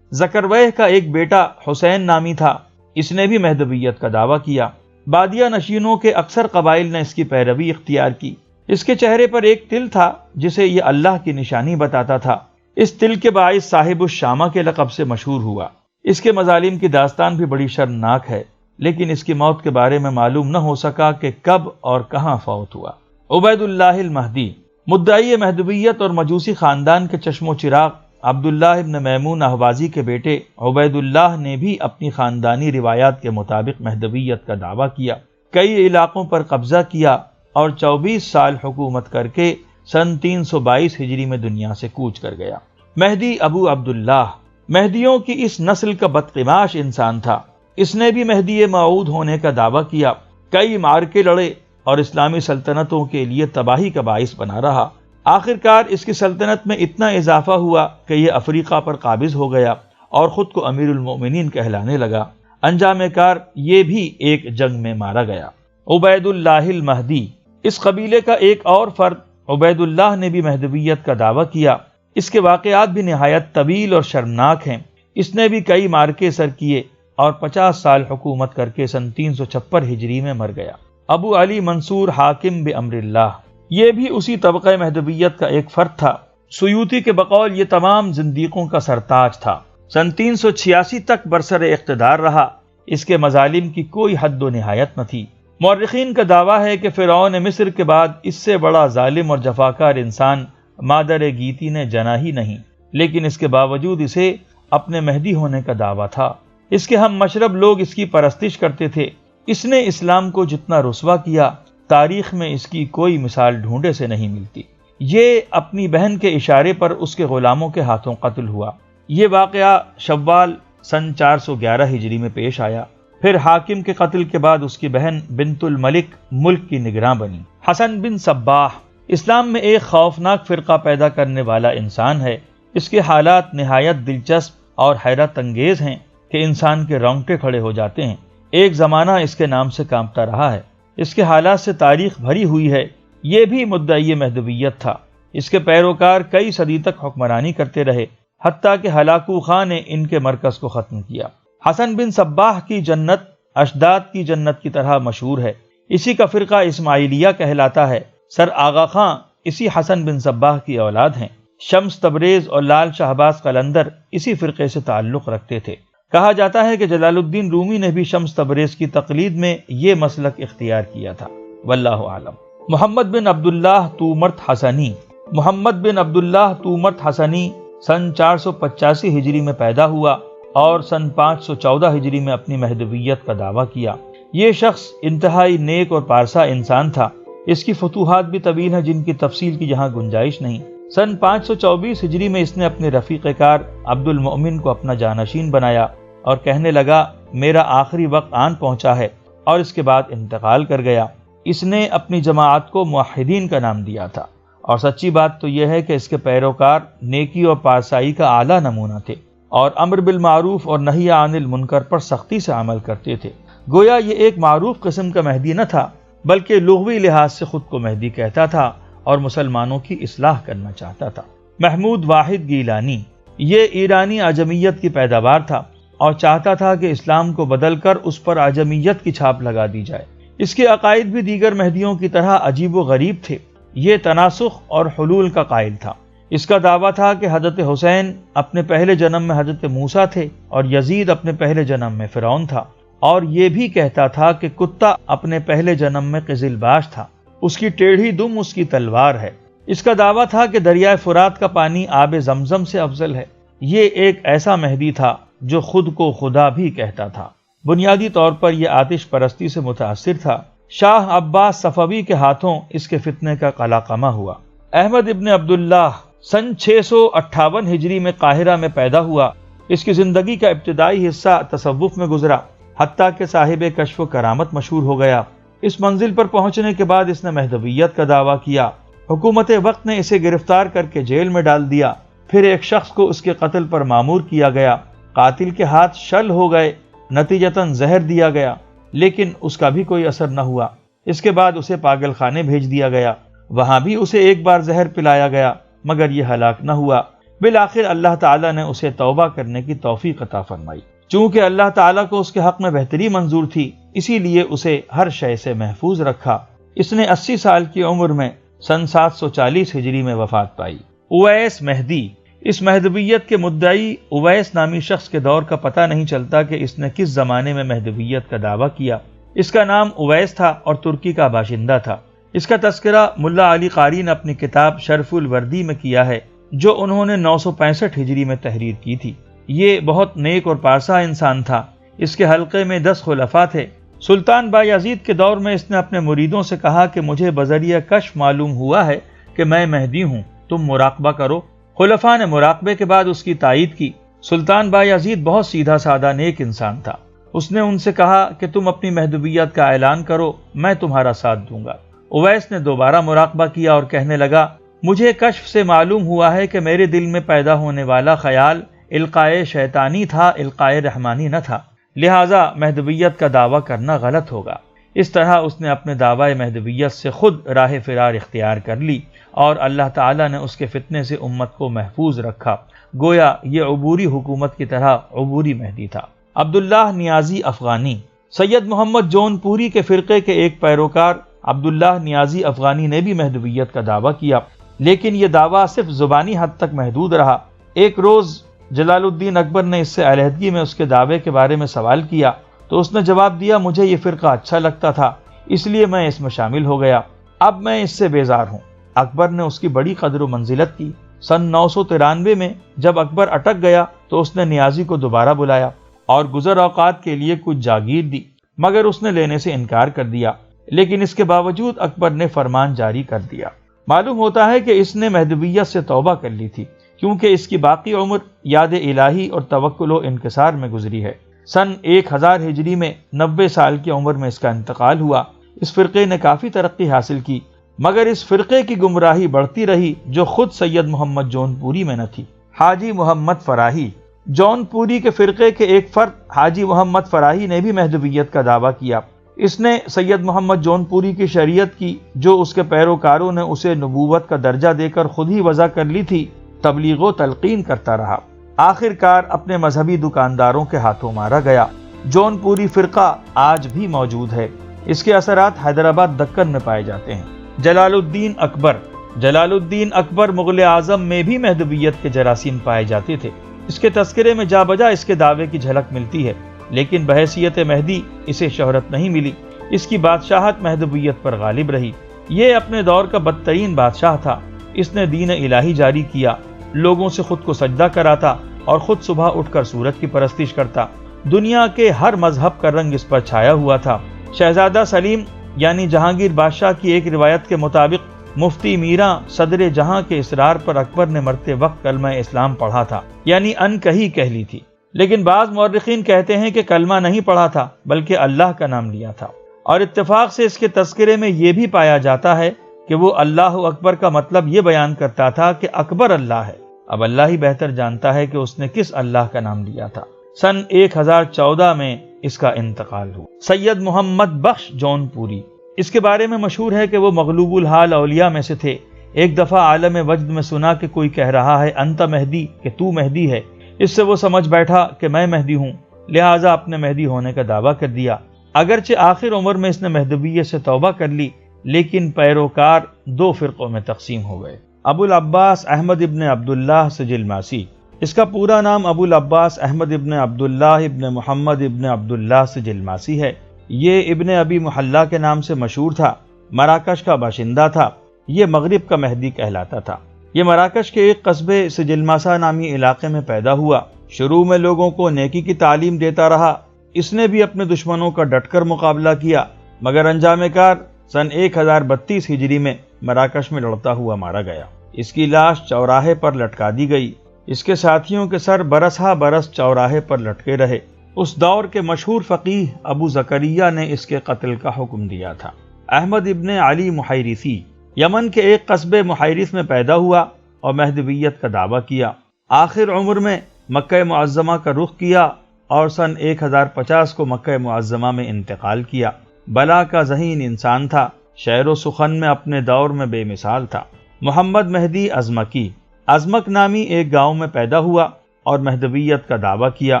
زکروہ کا ایک بیٹا حسین نامی تھا۔ اس نے بھی مہدویت کا دعویٰ کیا۔ بادیہ نشینوں کے اکثر قبائل نے اس کی پیروی اختیار کی۔ اس کے چہرے پر ایک تل تھا جسے یہ اللہ کی نشانی بتاتا تھا۔ اس تل کے باعث صاحب الشامہ کے لقب سے مشہور ہوا۔ اس کے مظالم کی داستان بھی بڑی شرمناک ہے، لیکن اس کی موت کے بارے میں معلوم نہ ہو سکا کہ کب اور کہاں فوت ہوا۔ عبید اللہ المہدی، مدعی مہدویت اور مجوسی خاندان کے چشم و چراغ عبداللہ ابن میمون احوازی کے بیٹے عبید اللہ نے بھی اپنی خاندانی روایات کے مطابق مہدویت کا دعویٰ کیا، کئی علاقوں پر قبضہ کیا اور 24 سال حکومت کر کے سن 322 ہجری میں دنیا سے کوچ کر گیا۔ مہدی ابو عبداللہ، مہدیوں کی اس نسل کا بدقماش انسان تھا۔ اس نے بھی مہدی موعود ہونے کا دعویٰ کیا، کئی معرکے لڑے اور اسلامی سلطنتوں کے لیے تباہی کا باعث بنا رہا۔ آخر کار اس کی سلطنت میں اتنا اضافہ ہوا کہ یہ افریقہ پر قابض ہو گیا اور خود کو امیر المؤمنین کہلانے لگا۔ انجام کار یہ بھی ایک جنگ میں مارا گیا۔ عبید اللہ المہدی، اس قبیلے کا ایک اور فرد عبید اللہ نے بھی مہدویت کا دعویٰ کیا۔ اس کے واقعات بھی نہایت طویل اور شرمناک ہیں۔ اس نے بھی کئی معرکے سر کیے اور 50 سال حکومت کر کے سن 356 ہجری میں مر گیا۔ ابو علی منصور حاکم بامر اللہ، یہ بھی اسی طبقہ مہدویت کا ایک فرد تھا۔ سیوطی کے بقول یہ تمام زندیقوں کا سرتاج تھا۔ سن 386 تک برسر اقتدار رہا۔ اس کے مظالم کی کوئی حد و نہایت نہ تھی۔ مورخین کا دعویٰ ہے کہ فرعون مصر کے بعد اس سے بڑا ظالم اور جفاکار انسان مادر گیتی نے جنا ہی نہیں، لیکن اس کے باوجود اسے اپنے مہدی ہونے کا دعویٰ تھا۔ اس کے ہم مشرب لوگ اس کی پرستش کرتے تھے۔ اس نے اسلام کو جتنا رسوا کیا، تاریخ میں اس کی کوئی مثال ڈھونڈے سے نہیں ملتی۔ یہ اپنی بہن کے اشارے پر اس کے غلاموں کے ہاتھوں قتل ہوا۔ یہ واقعہ شوال سن 411 ہجری میں پیش آیا۔ پھر حاکم کے قتل کے بعد اس کی بہن بنت الملک ملک کی نگراں بنی۔ حسن بن صباح اسلام میں ایک خوفناک فرقہ پیدا کرنے والا انسان ہے۔ اس کے حالات نہایت دلچسپ اور حیرت انگیز ہیں کہ انسان کے رونگٹے کھڑے ہو جاتے ہیں۔ ایک زمانہ اس کے نام سے کانپتا رہا ہے۔ اس کے حالات سے تاریخ بھری ہوئی ہے۔ یہ بھی مدعی مہدویت تھا۔ اس کے پیروکار کئی صدی تک حکمرانی کرتے رہے، حتیٰ کہ ہلاکو خان نے ان کے مرکز کو ختم کیا۔ حسن بن صباح کی جنت اشداد کی جنت کی طرح مشہور ہے۔ اسی کا فرقہ اسماعیلیہ کہلاتا ہے۔ سر آغا خان اسی حسن بن صباح کی اولاد ہیں۔ شمس تبریز اور لال شہباز قلندر اسی فرقے سے تعلق رکھتے تھے۔ کہا جاتا ہے کہ جلال الدین رومی نے بھی شمس تبریز کی تقلید میں یہ مسلک اختیار کیا تھا۔ واللہ اعلم۔ محمد بن عبداللہ تومرت حسنی، محمد بن عبداللہ تومرت حسنی سن 485 ہجری میں پیدا ہوا اور سن 514 ہجری میں اپنی مہدویت کا دعویٰ کیا۔ یہ شخص انتہائی نیک اور پارسا انسان تھا۔ اس کی فتوحات بھی طویل ہیں جن کی تفصیل کی یہاں گنجائش نہیں۔ سن 524 ہجری میں اس نے اپنے رفیق کار عبد المؤمن کو اپنا جانشین بنایا اور کہنے لگا میرا آخری وقت آن پہنچا ہے، اور اس کے بعد انتقال کر گیا۔ اس نے اپنی جماعت کو موحدین کا نام دیا تھا، اور سچی بات تو یہ ہے کہ اس کے پیروکار نیکی اور پارسائی کا اعلیٰ نمونہ تھے اور امر بالمعروف اور نہی عن المنکر پر سختی سے عمل کرتے تھے۔ گویا یہ ایک معروف قسم کا مہدی نہ تھا، بلکہ لغوی لحاظ سے خود کو مہدی کہتا تھا اور مسلمانوں کی اصلاح کرنا چاہتا تھا۔ محمود واحد گیلانی، یہ ایرانی اعجمیت کی پیداوار تھا اور چاہتا تھا کہ اسلام کو بدل کر اس پر اعجمیت کی چھاپ لگا دی جائے۔ اس کے عقائد بھی دیگر مہدیوں کی طرح عجیب و غریب تھے۔ یہ تناسخ اور حلول کا قائل تھا۔ اس کا دعویٰ تھا کہ حضرت حسین اپنے پہلے جنم میں حضرت موسیٰ تھے اور یزید اپنے پہلے جنم میں فرعون تھا، اور یہ بھی کہتا تھا کہ کتا اپنے پہلے جنم میں قزل باش تھا، اس کی ٹیڑھی دم اس کی تلوار ہے۔ اس کا دعویٰ تھا کہ دریائے فرات کا پانی آب زمزم سے افضل ہے۔ یہ ایک ایسا مہدی تھا جو خود کو خدا بھی کہتا تھا۔ بنیادی طور پر یہ آتش پرستی سے متاثر تھا۔ شاہ عباس صفوی کے ہاتھوں اس کے فتنے کا قلاقمہ ہوا۔ احمد ابن عبداللہ سن 658 ہجری میں قاہرہ میں پیدا ہوا۔ اس کی زندگی کا ابتدائی حصہ تصوف میں گزرا، حتیٰ کہ صاحب کشف و کرامت مشہور ہو گیا۔ اس منزل پر پہنچنے کے بعد اس نے مہدویت کا دعویٰ کیا۔ حکومت وقت نے اسے گرفتار کر کے جیل میں ڈال دیا۔ پھر ایک شخص کو اس کے قتل پر مامور کیا گیا۔ قاتل کے ہاتھ شل ہو گئے، نتیجتاً زہر دیا گیا، لیکن اس کا بھی کوئی اثر نہ ہوا۔ اس کے بعد اسے پاگل خانے بھیج دیا گیا، وہاں بھی اسے ایک بار زہر پلایا گیا، مگر یہ ہلاک نہ ہوا۔ بالآخر اللہ تعالیٰ نے اسے توبہ کرنے کی توفیق عطا فرمائی۔ چونکہ اللہ تعالیٰ کو اس کے حق میں بہتری منظور تھی، اسی لیے اسے ہر شے سے محفوظ رکھا۔ اس نے 80 سال کی عمر میں سن 740 ہجری میں وفات پائی۔ اویس مہدی۔ اس مہدویت کے مدعی اویس نامی شخص کے دور کا پتہ نہیں چلتا کہ اس نے کس زمانے میں مہدویت کا دعویٰ کیا۔ اس کا نام اویس تھا اور ترکی کا باشندہ تھا۔ اس کا تذکرہ ملا علی قاری نے اپنی کتاب شرف الوردی میں کیا ہے، جو انہوں نے 965 ہجری میں تحریر کی تھی۔ یہ بہت نیک اور پارسا انسان تھا۔ اس کے حلقے میں 10 خلفاء تھے۔ سلطان بایزید کے دور میں اس نے اپنے مریدوں سے کہا کہ مجھے بذریعہ کشف معلوم ہوا ہے کہ میں مہدی ہوں، تم مراقبہ کرو۔ خلفاء نے مراقبے کے بعد اس کی تائید کی۔ سلطان بایزید بہت سیدھا سادہ نیک انسان تھا۔ اس نے ان سے کہا کہ تم اپنی مہدویت کا اعلان کرو، میں تمہارا ساتھ دوں گا۔ اویس نے دوبارہ مراقبہ کیا اور کہنے لگا، مجھے کشف سے معلوم ہوا ہے کہ میرے دل میں پیدا ہونے والا خیال القائے شیطانی تھا، القائے رحمانی نہ تھا، لہٰذا مہدویت کا دعویٰ کرنا غلط ہوگا۔ اس طرح اس نے اپنے دعوی مہدویت سے خود راہ فرار اختیار کر لی، اور اللہ تعالیٰ نے اس کے فتنے سے امت کو محفوظ رکھا۔ گویا یہ عبوری حکومت کی طرح عبوری مہدی تھا۔ عبداللہ نیازی افغانی۔ سید محمد جون پوری کے فرقے کے ایک پیروکار عبداللہ نیازی افغانی نے بھی مہدویت کا دعویٰ کیا، لیکن یہ دعویٰ صرف زبانی حد تک محدود رہا۔ ایک روز جلال الدین اکبر نے اس سے علیحدگی میں اس کے دعوے کے بارے میں سوال کیا تو اس نے جواب دیا، مجھے یہ فرقہ اچھا لگتا تھا اس لیے میں اس میں شامل ہو گیا، اب میں اس سے بیزار ہوں۔ اکبر نے اس کی بڑی قدر و منزلت کی۔ سن 993 میں جب اکبر اٹک گیا تو اس نے نیازی کو دوبارہ بلایا اور گزر اوقات کے لیے کچھ جاگیر دی، مگر اس نے لینے سے انکار کر دیا، لیکن اس کے باوجود اکبر نے فرمان جاری کر دیا۔ معلوم ہوتا ہے کہ اس نے مہدویت سے توبہ کر لی تھی، کیونکہ اس کی باقی عمر یاد الہی اور توکل و انکسار میں گزری ہے۔ سن 1000 ہجری میں 90 سال کی عمر میں اس کا انتقال ہوا۔ اس فرقے نے کافی ترقی حاصل کی، مگر اس فرقے کی گمراہی بڑھتی رہی جو خود سید محمد جون پوری میں نہ تھی۔ حاجی محمد فراہی۔ جون پوری کے فرقے کے ایک فرد حاجی محمد فراہی نے بھی مہدویت کا دعویٰ کیا۔ اس نے سید محمد جون پوری کی شریعت کی، جو اس کے پیروکاروں نے اسے نبوت کا درجہ دے کر خود ہی وضع کر لی تھی، تبلیغ و تلقین کرتا رہا۔ آخر کار اپنے مذہبی دکانداروں کے ہاتھوں مارا گیا۔ جون پوری فرقہ آج بھی موجود ہے۔ اس کے اثرات حیدرآباد دکن میں پائے جاتے ہیں۔ جلال الدین اکبر۔ جلال الدین اکبر مغل اعظم میں بھی مہدویت کے جراثیم پائے جاتے تھے۔ اس کے تذکرے میں جا بجا اس کے دعوے کی جھلک ملتی ہے، لیکن بحیثیت مہدی اسے شہرت نہیں ملی۔ اس کی بادشاہت مہدویت پر غالب رہی۔ یہ اپنے دور کا بدترین بادشاہ تھا۔ اس نے دین الہی جاری کیا، لوگوں سے خود کو سجدہ کراتا اور خود صبح اٹھ کر سورج کی پرستش کرتا۔ دنیا کے ہر مذہب کا رنگ اس پر چھایا ہوا تھا۔ شہزادہ سلیم یعنی جہانگیر بادشاہ کی ایک روایت کے مطابق مفتی میراں صدر جہاں کے اصرار پر اکبر نے مرتے وقت کلمہ اسلام پڑھا تھا، یعنی ان کہی کہہ لی تھی، لیکن بعض مورخین کہتے ہیں کہ کلمہ نہیں پڑھا تھا بلکہ اللہ کا نام لیا تھا، اور اتفاق سے اس کے تذکرے میں یہ بھی پایا جاتا ہے کہ وہ اللہ اکبر کا مطلب یہ بیان کرتا تھا کہ اکبر اللہ ہے۔ اب اللہ ہی بہتر جانتا ہے کہ اس نے کس اللہ کا نام لیا تھا۔ سن 1014 میں اس کا انتقال ہوا۔ سید محمد بخش جون پوری۔ اس کے بارے میں مشہور ہے کہ وہ مغلوب الحال اولیاء میں سے تھے۔ ایک دفعہ عالم وجد میں سنا کہ کوئی کہہ رہا ہے انت مہدی، کہ تو مہدی ہے۔ اس سے وہ سمجھ بیٹھا کہ میں مہدی ہوں، لہٰذا اپنے مہدی ہونے کا دعویٰ کر دیا۔ اگرچہ آخر عمر میں اس نے مہدویت سے توبہ کر لی، لیکن پیروکار دو فرقوں میں تقسیم ہو گئے۔ ابو العباس احمد ابن عبداللہ سجلماسی، اس کا پورا نام ابو العباس احمد ابن عبداللہ ابن محمد ابن عبداللہ سجلماسی ہے۔ یہ ابن ابی محلہ کے نام سے مشہور تھا، مراکش کا باشندہ تھا۔ یہ مغرب کا مہدی کہلاتا تھا۔ یہ مراکش کے ایک قصبے سجلماسا نامی علاقے میں پیدا ہوا۔ شروع میں لوگوں کو نیکی کی تعلیم دیتا رہا۔ اس نے بھی اپنے دشمنوں کا ڈٹ کر مقابلہ کیا، مگر انجام کار سن 1032 ہجری میں مراکش میں لڑتا ہوا مارا گیا۔ اس کی لاش چوراہے پر لٹکا دی گئی۔ اس کے ساتھیوں کے سر برس ہا برس چوراہے پر لٹکے رہے۔ اس دور کے مشہور فقیہ ابو زکریا نے اس کے قتل کا حکم دیا تھا۔ احمد ابن علی محیرثی یمن کے ایک قصبے محیرث میں پیدا ہوا اور مہدویت کا دعویٰ کیا۔ آخر عمر میں مکہ معظمہ کا رخ کیا اور سن 1050 کو مکہ معظمہ میں انتقال کیا۔ بلا کا ذہین انسان تھا، شعر و سخن میں اپنے دور میں بے مثال تھا۔ محمد مہدی ازمکی ازمک نامی ایک گاؤں میں پیدا ہوا اور مہدویت کا دعویٰ کیا۔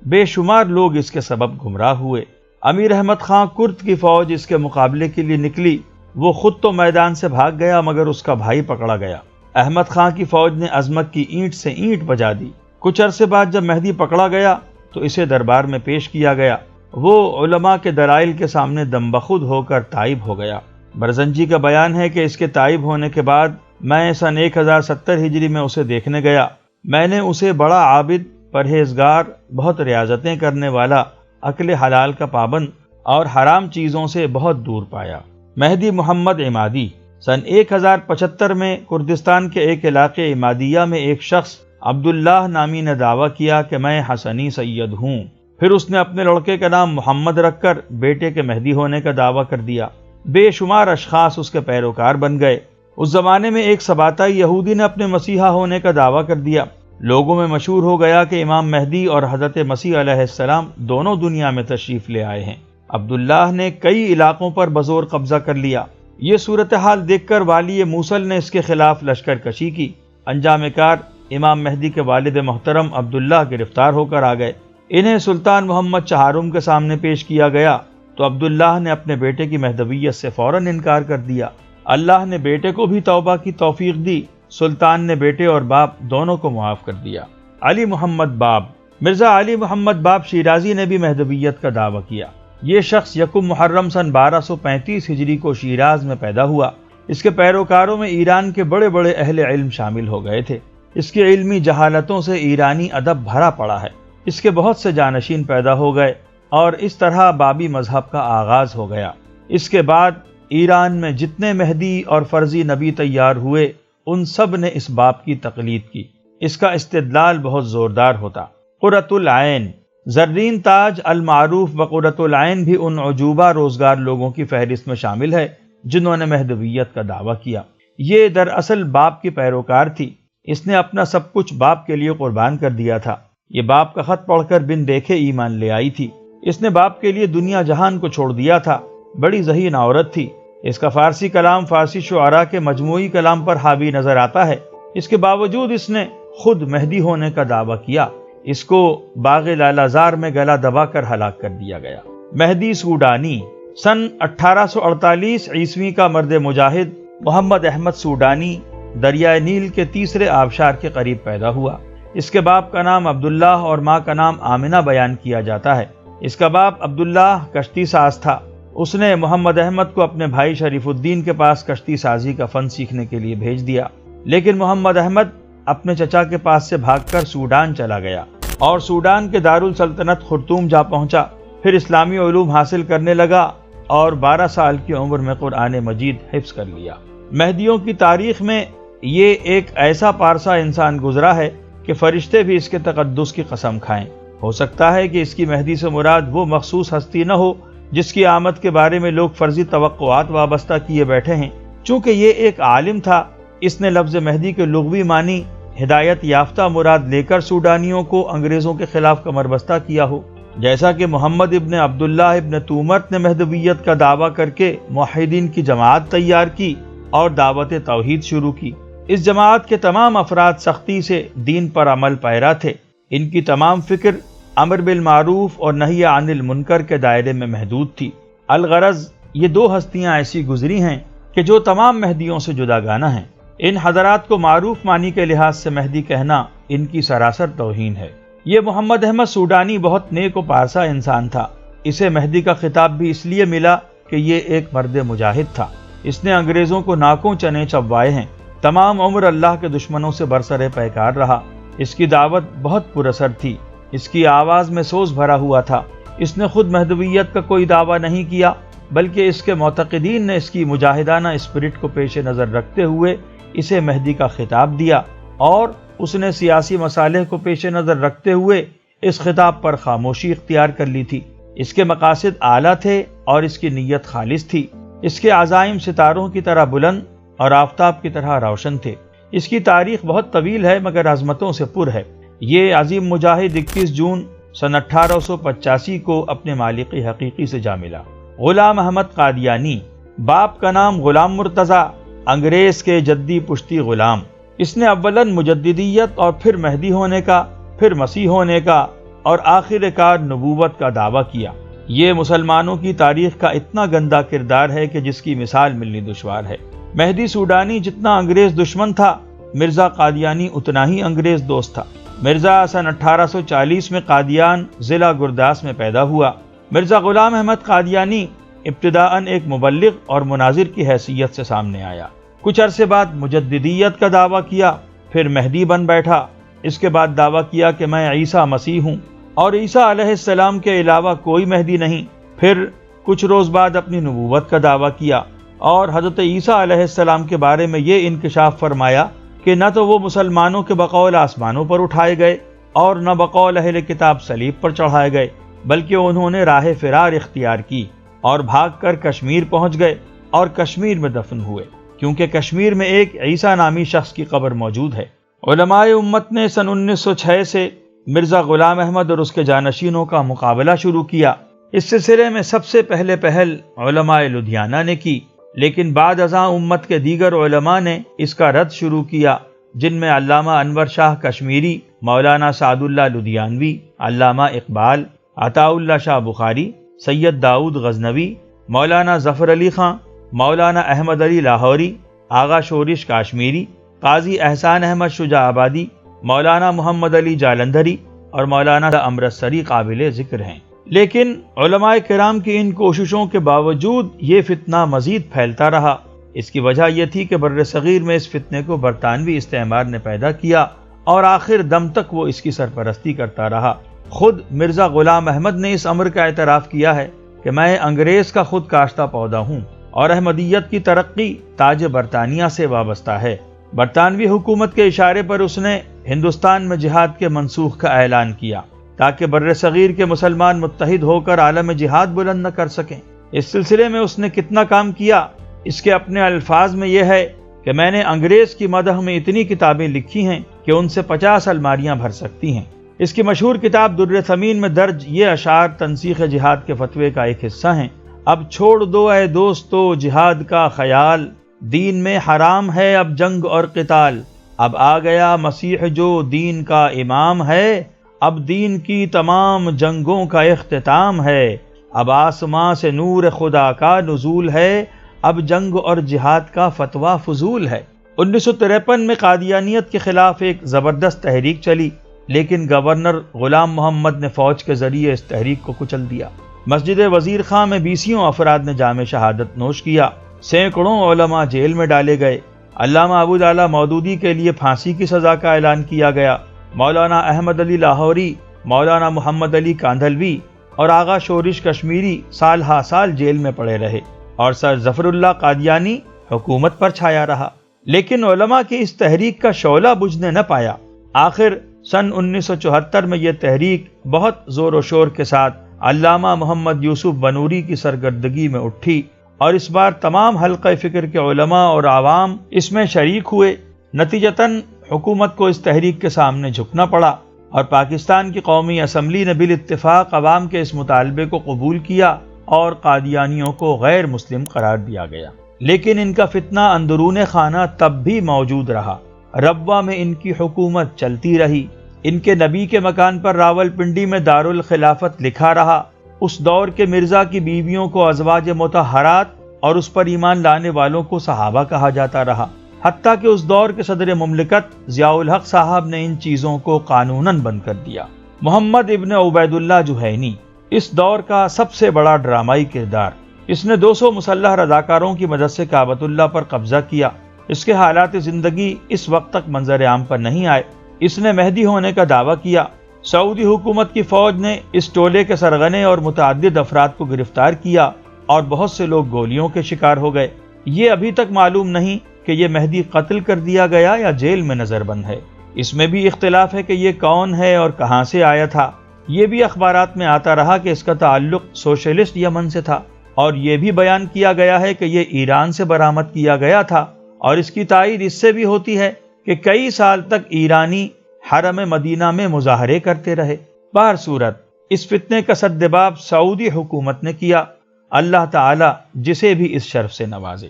بے شمار لوگ اس کے سبب گمراہ ہوئے۔ امیر احمد خان کرد کی فوج اس کے مقابلے کے لیے نکلی۔ وہ خود تو میدان سے بھاگ گیا مگر اس کا بھائی پکڑا گیا۔ احمد خان کی فوج نے ازمک کی اینٹ سے اینٹ بجا دی۔ کچھ عرصے بعد جب مہدی پکڑا گیا تو اسے دربار میں پیش کیا گیا۔ وہ علماء کے دلائل کے سامنے دم بخود ہو کر تائب ہو گیا۔ برزنجی کا بیان ہے کہ اس کے تائب ہونے کے بعد میں سن 1070 ہجری میں اسے دیکھنے گیا۔ میں نے اسے بڑا عابد، پرہیزگار، بہت ریاضتیں کرنے والا، اکل حلال کا پابند اور حرام چیزوں سے بہت دور پایا۔ مہدی محمد عمادی سن 1075 میں کردستان کے ایک علاقے عمادیہ میں ایک شخص عبداللہ نامی نے دعویٰ کیا کہ میں حسنی سید ہوں۔ پھر اس نے اپنے لڑکے کا نام محمد رکھ کر بیٹے کے مہدی ہونے کا دعویٰ کر دیا۔ بے شمار اشخاص اس کے پیروکار بن گئے۔ اس زمانے میں ایک سباتائی یہودی نے اپنے مسیحا ہونے کا دعویٰ کر دیا۔ لوگوں میں مشہور ہو گیا کہ امام مہدی اور حضرت مسیح علیہ السلام دونوں دنیا میں تشریف لے آئے ہیں۔ عبداللہ نے کئی علاقوں پر بزور قبضہ کر لیا۔ یہ صورتحال دیکھ کر والی موصل نے اس کے خلاف لشکر کشی کی۔ انجام کار امام مہدی کے والد محترم عبداللہ گرفتار ہو کر آ گئے۔ انہیں سلطان محمد چہارم کے سامنے پیش کیا گیا تو عبداللہ نے اپنے بیٹے کی مہدویت سے فوراً انکار کر دیا۔ اللہ نے بیٹے کو بھی توبہ کی توفیق دی۔ سلطان نے بیٹے اور باپ دونوں کو معاف کر دیا۔ علی محمد باب مرزا علی محمد باب شیرازی نے بھی مہدویت کا دعویٰ کیا۔ یہ شخص یکم محرم سن 1235 ہجری کو شیراز میں پیدا ہوا۔ اس کے پیروکاروں میں ایران کے بڑے بڑے اہل علم شامل ہو گئے تھے۔ اس کی علمی جہالتوں سے ایرانی ادب بھرا پڑا ہے۔ اس کے بہت سے جانشین پیدا ہو گئے اور اس طرح بابی مذہب کا آغاز ہو گیا۔ اس کے بعد ایران میں جتنے مہدی اور فرضی نبی تیار ہوئے ان سب نے اس باب کی تقلید کی۔ اس کا استدلال بہت زوردار ہوتا۔ قرۃ العین زرین تاج المعروف بقرۃ العین بھی ان عجوبہ روزگار لوگوں کی فہرست میں شامل ہے جنہوں نے مہدویت کا دعویٰ کیا۔ یہ دراصل باپ کی پیروکار تھی۔ اس نے اپنا سب کچھ باپ کے لیے قربان کر دیا تھا۔ یہ باپ کا خط پڑھ کر بن دیکھے ایمان لے آئی تھی۔ اس نے باپ کے لیے دنیا جہان کو چھوڑ دیا تھا۔ بڑی ذہین عورت تھی۔ اس کا فارسی کلام فارسی شعراء کے مجموعی کلام پر حاوی نظر آتا ہے۔ اس کے باوجود اس نے خود مہدی ہونے کا دعویٰ کیا۔ اس کو باغ لالازار میں گلا دبا کر ہلاک کر دیا گیا۔ مہدی سوڈانی سن 1848 عیسوی کا مرد مجاہد محمد احمد سوڈانی دریائے نیل کے تیسرے آبشار کے قریب پیدا ہوا۔ اس کے باپ کا نام عبداللہ اور ماں کا نام آمنہ بیان کیا جاتا ہے۔ اس کا باپ عبداللہ کشتی ساز تھا۔ اس نے محمد احمد کو اپنے بھائی شریف الدین کے پاس کشتی سازی کا فن سیکھنے کے لیے بھیج دیا، لیکن محمد احمد اپنے چچا کے پاس سے بھاگ کر سوڈان چلا گیا اور سوڈان کے دارالسلطنت خرطوم جا پہنچا۔ پھر اسلامی علوم حاصل کرنے لگا اور 12 سال کی عمر میں قرآن مجید حفظ کر لیا۔ مہدیوں کی تاریخ میں یہ ایک ایسا پارسا انسان گزرا ہے کہ فرشتے بھی اس کے تقدس کی قسم کھائیں۔ ہو سکتا ہے کہ اس کی مہدی سے مراد وہ مخصوص ہستی نہ ہو جس کی آمد کے بارے میں لوگ فرضی توقعات وابستہ کیے بیٹھے ہیں۔ چونکہ یہ ایک عالم تھا، اس نے لفظ مہدی کے لغوی معنی ہدایت یافتہ مراد لے کر سوڈانیوں کو انگریزوں کے خلاف کمر بستہ کیا ہو، جیسا کہ محمد ابن عبداللہ ابن تومرت نے مہدویت کا دعویٰ کر کے موحدین کی جماعت تیار کی اور دعوت توحید شروع کی۔ اس جماعت کے تمام افراد سختی سے دین پر عمل پیرا تھے۔ ان کی تمام فکر امر بالمعروف اور نہی عن المنکر کے دائرے میں محدود تھی۔ الغرض یہ دو ہستیاں ایسی گزری ہیں کہ جو تمام مہدیوں سے جداگانہ ہیں۔ ان حضرات کو معروف معنی کے لحاظ سے مہدی کہنا ان کی سراسر توہین ہے۔ یہ محمد احمد سوڈانی بہت نیک و پارسا انسان تھا۔ اسے مہدی کا خطاب بھی اس لیے ملا کہ یہ ایک مرد مجاہد تھا۔ اس نے انگریزوں کو ناکوں چنے چبوائے ہیں۔ تمام عمر اللہ کے دشمنوں سے برسر پیکار رہا۔ اس کی دعوت بہت پر اثر تھی۔ اس کی آواز میں سوز بھرا ہوا تھا۔ اس نے خود مہدویت کا کوئی دعویٰ نہیں کیا، بلکہ اس کے معتقدین نے اس کی مجاہدانہ اسپرٹ کو پیش نظر رکھتے ہوئے اسے مہدی کا خطاب دیا، اور اس نے سیاسی مصالح کو پیش نظر رکھتے ہوئے اس خطاب پر خاموشی اختیار کر لی تھی۔ اس کے مقاصد اعلیٰ تھے اور اس کی نیت خالص تھی۔ اس کے عزائم ستاروں کی طرح بلند اور آفتاب کی طرح روشن تھے۔ اس کی تاریخ بہت طویل ہے مگر عظمتوں سے پر ہے۔ یہ عظیم مجاہد 21 جون سن 1885 کو اپنے مالک حقیقی سے جا ملا۔ غلام احمد قادیانی، باپ کا نام غلام مرتضیٰ، انگریز کے جدی پشتی غلام۔ اس نے اولاً مجددیت اور پھر مہدی ہونے کا، پھر مسیح ہونے کا اور آخر کار نبوت کا دعویٰ کیا۔ یہ مسلمانوں کی تاریخ کا اتنا گندا کردار ہے کہ جس کی مثال ملنی دشوار ہے۔ مہدی سوڈانی جتنا انگریز دشمن تھا، مرزا قادیانی اتنا ہی انگریز دوست تھا۔ مرزا سن 1840 میں قادیان ضلع گرداس میں پیدا ہوا۔ مرزا غلام احمد قادیانی ابتداءً ایک مبلغ اور مناظر کی حیثیت سے سامنے آیا۔ کچھ عرصے بعد مجددیت کا دعویٰ کیا، پھر مہدی بن بیٹھا۔ اس کے بعد دعویٰ کیا کہ میں عیسیٰ مسیح ہوں اور عیسیٰ علیہ السلام کے علاوہ کوئی مہدی نہیں۔ پھر کچھ روز بعد اپنی نبوت کا دعویٰ کیا اور حضرت عیسیٰ علیہ السلام کے بارے میں یہ انکشاف فرمایا کہ نہ تو وہ مسلمانوں کے بقول آسمانوں پر اٹھائے گئے اور نہ بقول اہل کتاب صلیب پر چڑھائے گئے، بلکہ انہوں نے راہ فرار اختیار کی اور بھاگ کر کشمیر پہنچ گئے اور کشمیر میں دفن ہوئے، کیونکہ کشمیر میں ایک عیسیٰ نامی شخص کی قبر موجود ہے۔ علماء امت نے سن 1906 سے مرزا غلام احمد اور اس کے جانشینوں کا مقابلہ شروع کیا۔ اس سلسلے میں سب سے پہل علماء لدھیانہ نے کی، لیکن بعد ازاں امت کے دیگر علماء نے اس کا رد شروع کیا، جن میں علامہ انور شاہ کشمیری، مولانا سعد اللہ لدھیانوی، علامہ اقبال، عطاء اللہ شاہ بخاری، سید داؤد غزنوی، مولانا ظفر علی خان، مولانا احمد علی لاہوری، آغا شورش کاشمیری، قاضی احسان احمد شجاع آبادی، مولانا محمد علی جالندھری اور مولانا امرتسری قابل ذکر ہیں۔ لیکن علماء کرام کی ان کوششوں کے باوجود یہ فتنہ مزید پھیلتا رہا۔ اس کی وجہ یہ تھی کہ بر صغیر میں اس فتنے کو برطانوی استعمار نے پیدا کیا اور آخر دم تک وہ اس کی سرپرستی کرتا رہا۔ خود مرزا غلام احمد نے اس امر کا اعتراف کیا ہے کہ میں انگریز کا خود کاشتہ پودا ہوں اور احمدیت کی ترقی تاج برطانیہ سے وابستہ ہے۔ برطانوی حکومت کے اشارے پر اس نے ہندوستان میں جہاد کے منسوخ کا اعلان کیا تاکہ بر صغیر کے مسلمان متحد ہو کر عالم جہاد بلند نہ کر سکیں۔ اس سلسلے میں اس نے کتنا کام کیا، اس کے اپنے الفاظ میں یہ ہے کہ میں نے انگریز کی مدح میں اتنی کتابیں لکھی ہیں کہ ان سے 50 الماریاں بھر سکتی ہیں۔ اس کی مشہور کتاب در ثمین میں درج یہ اشعار تنسیخ جہاد کے فتوے کا ایک حصہ ہیں۔ اب چھوڑ دو اے دوستو جہاد کا خیال، دین میں حرام ہے اب جنگ اور قتال۔ اب آ گیا مسیح جو دین کا امام ہے، اب دین کی تمام جنگوں کا اختتام ہے۔ اب آسماں سے نور خدا کا نزول ہے، اب جنگ اور جہاد کا فتویٰ فضول ہے۔ 1953 میں قادیانیت کے خلاف ایک زبردست تحریک چلی، لیکن گورنر غلام محمد نے فوج کے ذریعے اس تحریک کو کچل دیا۔ مسجد وزیر خان میں 20 افراد نے جام شہادت نوش کیا، سینکڑوں علماء جیل میں ڈالے گئے۔ علامہ ابو اعلیٰ مودودی کے لیے پھانسی کی سزا کا اعلان کیا گیا۔ مولانا احمد علی لاہوری، مولانا محمد علی کاندھلوی اور آغا شورش کشمیری سال ہا سال جیل میں پڑے رہے اور سر ظفر اللہ قادیانی حکومت پر چھایا رہا، لیکن علماء کی اس تحریک کا شعلہ بجھنے نہ پایا۔ آخر سن 1974 میں یہ تحریک بہت زور و شور کے ساتھ علامہ محمد یوسف بنوری کی سرگردگی میں اٹھی اور اس بار تمام حلقہ فکر کے علماء اور عوام اس میں شریک ہوئے۔ نتیجتاً حکومت کو اس تحریک کے سامنے جھکنا پڑا اور پاکستان کی قومی اسمبلی نے بالاتفاق عوام کے اس مطالبے کو قبول کیا اور قادیانیوں کو غیر مسلم قرار دیا گیا۔ لیکن ان کا فتنہ اندرون خانہ تب بھی موجود رہا۔ ربوہ میں ان کی حکومت چلتی رہی، ان کے نبی کے مکان پر راولپنڈی میں دارالخلافت لکھا رہا۔ اس دور کے مرزا کی بیویوں کو ازواج مطہرات اور اس پر ایمان لانے والوں کو صحابہ کہا جاتا رہا، حتیٰ کہ اس دور کے صدر مملکت ضیاء الحق صاحب نے ان چیزوں کو قانوناً بند کر دیا۔ محمد ابن عبید اللہ جوہینی اس دور کا سب سے بڑا ڈرامائی کردار۔ اس نے 200 مسلح رضاکاروں کی مدد سے کعبۃ اللہ پر قبضہ کیا۔ اس کے حالات زندگی اس وقت تک منظر عام پر نہیں آئے۔ اس نے مہدی ہونے کا دعویٰ کیا۔ سعودی حکومت کی فوج نے اس ٹولے کے سرغنے اور متعدد افراد کو گرفتار کیا اور بہت سے لوگ گولیوں کے شکار ہو گئے۔ یہ ابھی تک معلوم نہیں کہ یہ مہدی قتل کر دیا گیا یا جیل میں نظر بند ہے۔ اس میں بھی اختلاف ہے کہ یہ کون ہے اور کہاں سے آیا تھا۔ یہ بھی اخبارات میں آتا رہا کہ اس کا تعلق سوشلسٹ یمن سے تھا، اور یہ بھی بیان کیا گیا ہے کہ یہ ایران سے برآمد کیا گیا تھا، اور اس کی تائید اس سے بھی ہوتی ہے کہ کئی سال تک ایرانی حرم مدینہ میں مظاہرے کرتے رہے۔ بہر صورت اس فتنے کا سدباب سعودی حکومت نے کیا۔ اللہ تعالی جسے بھی اس شرف سے نوازے۔